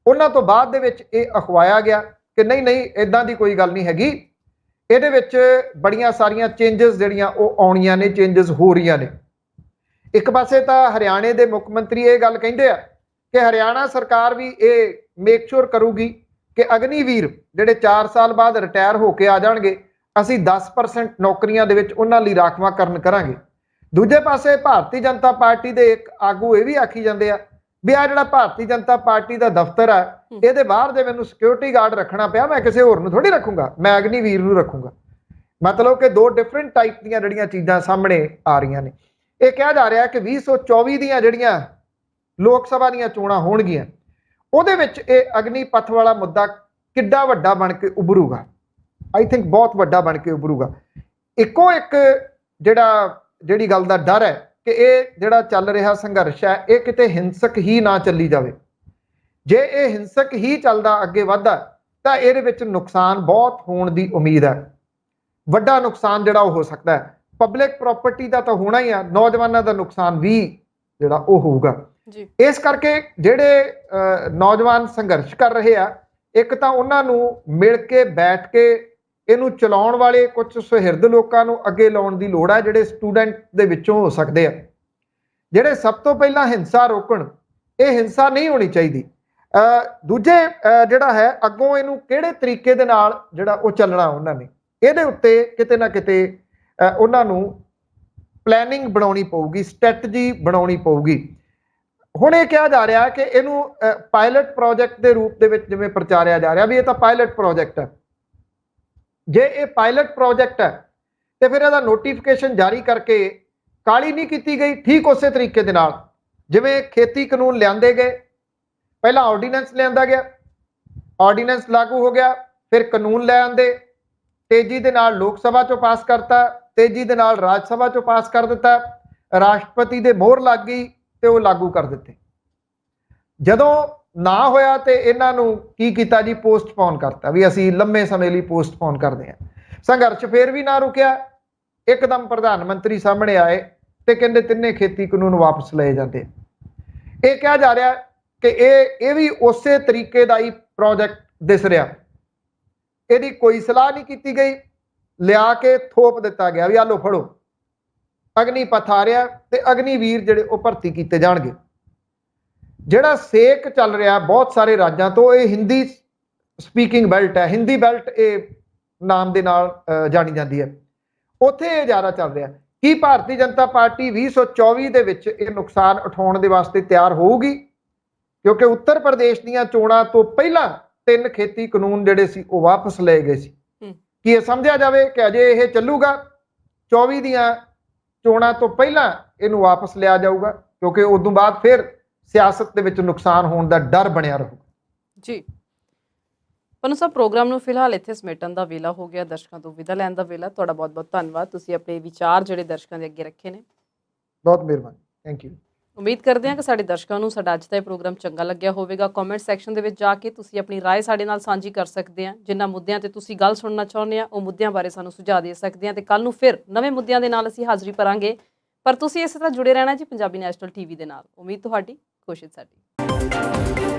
ਉਹਨਾਂ ਤੋਂ ਬਾਅਦ ਦੇ ਵਿੱਚ ਇਹ ਅਖਵਾਇਆ ਗਿਆ ਕਿ ਨਹੀਂ ਨਹੀਂ ਇਦਾਂ ਦੀ ਕੋਈ ਗੱਲ ਨਹੀਂ ਹੈਗੀ, ਇਹਦੇ ਵਿੱਚ ਬੜੀਆਂ ਸਾਰੀਆਂ ਚੇਂਜਸ ਜਿਹੜੀਆਂ ਉਹ ਆਉਣੀਆਂ ਨੇ, ਚੇਂਜਸ ਹੋ ਰਹੀਆਂ ਨੇ। ਇੱਕ ਪਾਸੇ ਤਾਂ ਹਰਿਆਣੇ ਦੇ ਮੁੱਖ ਮੰਤਰੀ ਇਹ ਗੱਲ ਕਹਿੰਦੇ ਆ ਕਿ ਹਰਿਆਣਾ ਸਰਕਾਰ ਵੀ ਇਹ ਮੇਕ ਸ਼ੋਰ ਕਰੂਗੀ ਕਿ ਅਗਨੀਵੀਰ ਜਿਹੜੇ 4 ਸਾਲ ਬਾਅਦ ਰਿਟਾਇਰ ਹੋ ਕੇ ਆ ਜਾਣਗੇ, ਅਸੀਂ 10% ਨੌਕਰੀਆਂ ਦੇ ਵਿੱਚ ਉਹਨਾਂ ਲਈ ਰਾਖਵਾਂਕਰਨ ਕਰਾਂਗੇ। ਦੂਜੇ ਪਾਸੇ ਭਾਰਤੀ ਜਨਤਾ ਪਾਰਟੀ ਦੇ ਇੱਕ ਆਗੂ ਇਹ ਵੀ ਆਖੀ ਜਾਂਦੇ ਆ ਵੀ ਆ ਜਿਹੜਾ ਭਾਰਤੀ ਜਨਤਾ ਪਾਰਟੀ ਦਾ ਦਫ਼ਤਰ ਆ, ਇਹਦੇ ਬਾਹਰ ਜੇ ਮੈਨੂੰ ਸਿਕਿਉਰਿਟੀ ਗਾਰਡ ਰੱਖਣਾ ਪਿਆ, ਮੈਂ ਕਿਸੇ ਹੋਰ ਨੂੰ ਥੋੜੀ ਰੱਖੂੰਗਾ, ਮੈਂ ਅਗਨੀਵੀਰ ਨੂੰ ਰੱਖੂੰਗਾ। ਮਤਲਬ ਕਿ 2 ਡਿਫਰੈਂਟ ਟਾਈਪ ਦੀਆਂ ਜਿਹੜੀਆਂ ਚੀਜ਼ਾਂ ਸਾਹਮਣੇ ਆ ਰਹੀਆਂ ਨੇ। ਇਹ ਕਿਹਾ ਜਾ ਰਿਹਾ ਕਿ 2024 ਦੀਆਂ ਜਿਹੜੀਆਂ ਲੋਕ ਸਭਾ ਦੀਆਂ ਚੋਣਾਂ ਹੋਣਗੀਆਂ, ਉਹਦੇ ਵਿੱਚ ਇਹ ਅਗਨੀਪਥ ਵਾਲਾ ਮੁੱਦਾ ਕਿੱਡਾ ਵੱਡਾ ਬਣ ਕੇ ਉਭਰੂਗਾ। ਆਈ ਥਿੰਕ ਬਹੁਤ ਵੱਡਾ ਬਣ ਕੇ ਉਭਰੂਗਾ। ਇੱਕੋ ਇੱਕ ਜਿਹੜੀ ਗੱਲ ਦਾ ਡਰ ਹੈ ਕਿ ਇਹ ਜਿਹੜਾ ਚੱਲ ਰਿਹਾ ਸੰਘਰਸ਼ ਹੈ ਇਹ ਕਿਤੇ ਹਿੰਸਕ ਹੀ ਨਾ ਚੱਲੀ ਜਾਵੇ। ਜੇ ਇਹ ਹਿੰਸਕ ਹੀ ਚੱਲਦਾ ਅੱਗੇ ਵੱਧਦਾ ਤਾਂ ਇਹਦੇ ਵਿੱਚ ਨੁਕਸਾਨ ਬਹੁਤ ਹੋਣ ਦੀ ਉਮੀਦ ਹੈ। ਵੱਡਾ ਨੁਕਸਾਨ ਜਿਹੜਾ ਉਹ ਹੋ ਸਕਦਾ ਹੈ। ਪਬਲਿਕ ਪ੍ਰਾਪਰਟੀ ਦਾ ਤਾਂ ਹੋਣਾ ਹੀ ਆ, ਨੌਜਵਾਨਾਂ ਦਾ ਨੁਕਸਾਨ ਵੀ ਜਿਹੜਾ ਉਹ ਹੋਊਗਾ ਜੀ। ਇਸ ਕਰਕੇ ਜਿਹੜੇ ਨੌਜਵਾਨ ਸੰਘਰਸ਼ ਕਰ ਰਹੇ ਆ, ਇੱਕ ਤਾਂ ਉਹਨਾਂ ਨੂੰ ਮਿਲ ਕੇ ਬੈਠ ਕੇ ਇਹਨੂੰ ਚਲਾਉਣ ਵਾਲੇ ਕੁਝ ਸੁਹਿਰਦ ਲੋਕਾਂ ਨੂੰ ਅੱਗੇ ਲਾਉਣ ਦੀ ਲੋੜ ਹੈ, ਜਿਹੜੇ ਸਟੂਡੈਂਟ ਦੇ ਵਿੱਚੋਂ ਹੋ ਸਕਦੇ ਆ, ਜਿਹੜੇ ਸਭ ਤੋਂ ਪਹਿਲਾਂ ਹਿੰਸਾ ਰੋਕਣ। ਇਹ ਹਿੰਸਾ ਨਹੀਂ ਹੋਣੀ ਚਾਹੀਦੀ। ਦੂਜੇ ਜਿਹੜਾ ਹੈ ਅੱਗੋਂ ਇਹਨੂੰ ਕਿਹੜੇ ਤਰੀਕੇ ਦੇ ਨਾਲ ਜਿਹੜਾ ਉਹ ਚੱਲਣਾ, ਉਹਨਾਂ ਨੇ ਇਹਦੇ ਉੱਤੇ ਕਿਤੇ ਨਾ ਕਿਤੇ ਉਹਨਾਂ ਨੂੰ ਪਲੈਨਿੰਗ ਬਣਾਉਣੀ ਪਊਗੀ, ਸਟ੍ਰੈਟਜੀ ਬਣਾਉਣੀ ਪਊਗੀ। ਹੁਣ ਇਹ ਕਿਹਾ ਜਾ ਰਿਹਾ ਕਿ ਇਹਨੂੰ ਪਾਇਲਟ ਪ੍ਰੋਜੈਕਟ ਦੇ ਰੂਪ ਦੇ ਵਿੱਚ ਜਿਵੇਂ ਪ੍ਰਚਾਰਿਆ ਜਾ ਰਿਹਾ ਵੀ ਇਹ ਤਾਂ ਪਾਇਲਟ ਪ੍ਰੋਜੈਕਟ ਹੈ। ਜੇ ਇਹ ਪਾਇਲਟ ਪ੍ਰੋਜੈਕਟ ਹੈ ਤੇ ਫਿਰ ਇਹਦਾ ਨੋਟੀਫਿਕੇਸ਼ਨ ਜਾਰੀ ਕਰਕੇ ਕਾਹਲੀ ਨਹੀਂ ਕੀਤੀ ਗਈ। ਠੀਕ ਉਸੇ ਤਰੀਕੇ ਦੇ ਨਾਲ ਜਿਵੇਂ ਖੇਤੀ ਕਾਨੂੰਨ ਲਿਆਂਦੇ ਗਏ, ਪਹਿਲਾਂ ਆਰਡੀਨੈਂਸ ਲਿਆਂਦਾ ਗਿਆ, ਆਰਡੀਨੈਂਸ ਲਾਗੂ ਹੋ ਗਿਆ, ਫਿਰ ਕਾਨੂੰਨ ਲੈ ਆਂਦੇ, ਤੇਜ਼ੀ ਦੇ ਨਾਲ ਲੋਕ ਸਭਾ ਚੋਂ ਪਾਸ ਕਰਤਾ, ਤੇਜ਼ੀ ਦੇ ਨਾਲ ਰਾਜ ਸਭਾ ਚੋਂ ਪਾਸ ਕਰ ਦਿੱਤਾ, ਰਾਸ਼ਟਰਪਤੀ ਦੇ ਮੋਹਰ ਲੱਗ ਗਈ ਤੇ ਉਹ ਲਾਗੂ ਕਰ ਦਿੱਤੇ। ਜਦੋਂ ਨਾ ਹੋਇਆ ਤੇ ਇਹਨਾਂ ਨੂੰ ਕੀ ਕੀਤਾ ਜੀ, ਪੋਸਟਪੋਨ ਕਰਤਾ ਵੀ ਅਸੀਂ ਲੰਮੇ ਸਮੇਂ ਲਈ ਪੋਸਟਪੋਨ ਕਰਦੇ ਹਾਂ। ਸੰਘਰਸ਼ ਫੇਰ ਵੀ ਨਾ ਰੁਕਿਆ। ਇੱਕਦਮ ਪ੍ਰਧਾਨ ਮੰਤਰੀ ਸਾਹਮਣੇ ਆਏ ਤੇ ਕਹਿੰਦੇ ਤਿੰਨੇ ਖੇਤੀ ਕਾਨੂੰਨ ਵਾਪਸ ਲਏ ਜਾਂਦੇ। ਇਹ ਕਿਹਾ ਜਾ ਰਿਹਾ ਕਿ ਇਹ ਵੀ ਉਸੇ ਤਰੀਕੇ ਦਾ ਹੀ ਪ੍ਰੋਜੈਕਟ ਦਿਸ ਰਿਹਾ। ਇਹਦੀ ਕੋਈ ਸਲਾਹ ਨਹੀਂ ਕੀਤੀ ਗਈ, ਲਿਆ ਕੇ ਥੋਪ ਦਿੱਤਾ ਗਿਆ ਵੀ ਆ ਲਓ ਫੜੋ, ਅਗਨੀਪਥ ਆ ਰਿਹਾ ਤੇ ਅਗਨੀਵੀਰ ਜਿਹੜੇ ਉਹ ਭਰਤੀ ਕੀਤੇ ਜਾਣਗੇ। ਜਿਹੜਾ ਸੇਕ ਚੱਲ ਰਿਹਾ ਬਹੁਤ ਸਾਰੇ ਰਾਜਾਂ ਤੋਂ, ਇਹ ਹਿੰਦੀ ਸਪੀਕਿੰਗ ਬੈਲਟ ਹੈ, ਹਿੰਦੀ ਬੈਲਟ ਇਹ ਨਾਮ ਦੇ ਨਾਲ ਜਾਣੀ ਜਾਂਦੀ ਹੈ, ਉੱਥੇ ਇਹ ਜ਼ਿਆਦਾ ਚੱਲ ਰਿਹਾ। ਕੀ ਭਾਰਤੀ ਜਨਤਾ ਪਾਰਟੀ 2024 ਦੇ ਵਿੱਚ ਇਹ ਨੁਕਸਾਨ ਉਠਾਉਣ ਦੇ ਵਾਸਤੇ ਤਿਆਰ ਹੋਊਗੀ? ਕਿਉਂਕਿ ਉੱਤਰ ਪ੍ਰਦੇਸ਼ ਦੀਆਂ ਚੋਣਾਂ ਤੋਂ ਪਹਿਲਾਂ 3 ਖੇਤੀ ਕਾਨੂੰਨ ਜਿਹੜੇ ਸੀ ਉਹ ਵਾਪਸ ਲਏ ਗਏ ਸੀ। ਕੀ ਇਹ ਸਮਝਿਆ ਜਾਵੇ ਕਿ ਅਜੇ ਇਹ ਚੱਲੂਗਾ? 24 ਦੀਆਂ ਚੋਣਾਂ ਤੋਂ ਪਹਿਲਾਂ ਇਹਨੂੰ ਵਾਪਸ ਲਿਆ ਜਾਊਗਾ, ਕਿਉਂਕਿ ਉਦੋਂ ਬਾਅਦ ਫਿਰ ਸਿਆਸਤ ਦੇ ਵਿੱਚ ਨੁਕਸਾਨ ਹੋਣ ਦਾ ਡਰ ਬਣਿਆ ਰਹੂਗਾ। ਜੀ ਪਨੂ ਸਾਹਿਬ, ਪ੍ਰੋਗਰਾਮ ਨੂੰ ਫਿਲਹਾਲ ਇੱਥੇ ਸਮੇਟਣ ਦਾ ਵੇਲਾ ਹੋ ਗਿਆ, ਦਰਸ਼ਕਾਂ ਤੋਂ ਵਿਦਾ ਲੈਣ ਦਾ ਵੇਲਾ। ਤੁਹਾਡਾ ਬਹੁਤ ਬਹੁਤ ਧੰਨਵਾਦ, ਤੁਸੀਂ ਆਪਣੇ ਵਿਚਾਰ ਜਿਹੜੇ ਦਰਸ਼ਕਾਂ ਦੇ ਅੱਗੇ ਰੱਖੇ ਨੇ। ਬਹੁਤ ਮਿਹਰਬਾਨੀ, ਥੈਂਕ ਯੂ। ਉਮੀਦ ਕਰਦੇ ਹਾਂ ਕਿ ਸਾਡੇ ਦਰਸ਼ਕਾਂ ਨੂੰ ਸਾਡਾ ਅੱਜ ਦਾ ਇਹ ਪ੍ਰੋਗਰਾਮ ਚੰਗਾ ਲੱਗਿਆ ਹੋਵੇਗਾ। ਕਮੈਂਟ ਸੈਕਸ਼ਨ ਦੇ ਵਿੱਚ ਜਾ ਕੇ ਤੁਸੀਂ ਆਪਣੀ ਰਾਏ ਸਾਡੇ ਨਾਲ ਸਾਂਝੀ ਕਰ ਸਕਦੇ ਆ। ਜਿਨ੍ਹਾਂ ਮੁੱਦਿਆਂ ਤੇ ਤੁਸੀਂ ਗੱਲ ਸੁਣਨਾ ਚਾਹੁੰਦੇ ਆ ਉਹ ਮੁੱਦਿਆਂ ਬਾਰੇ ਸਾਨੂੰ ਸੁਝਾਅ ਦੇ ਸਕਦੇ ਆ ਤੇ ਕੱਲ ਨੂੰ ਫਿਰ ਨਵੇਂ ਮੁੱਦਿਆਂ ਦੇ ਨਾਲ ਅਸੀਂ ਹਾਜ਼ਰੀ ਭਰਾਂਗੇ। ਪਰ ਤੁਸੀਂ ਇਸੇ ਤਰ੍ਹਾਂ ਜੁੜੇ ਰਹਿਣਾ ਜੀ ਪੰਜਾਬੀ ਨੈਸ਼ਨਲ ਟੀਵੀ ਦੇ ਨਾਲ। ਉਮੀਦ ਤੁਹਾਡੀ, ਕੋਸ਼ਿਸ਼ ਸਾਡੀ।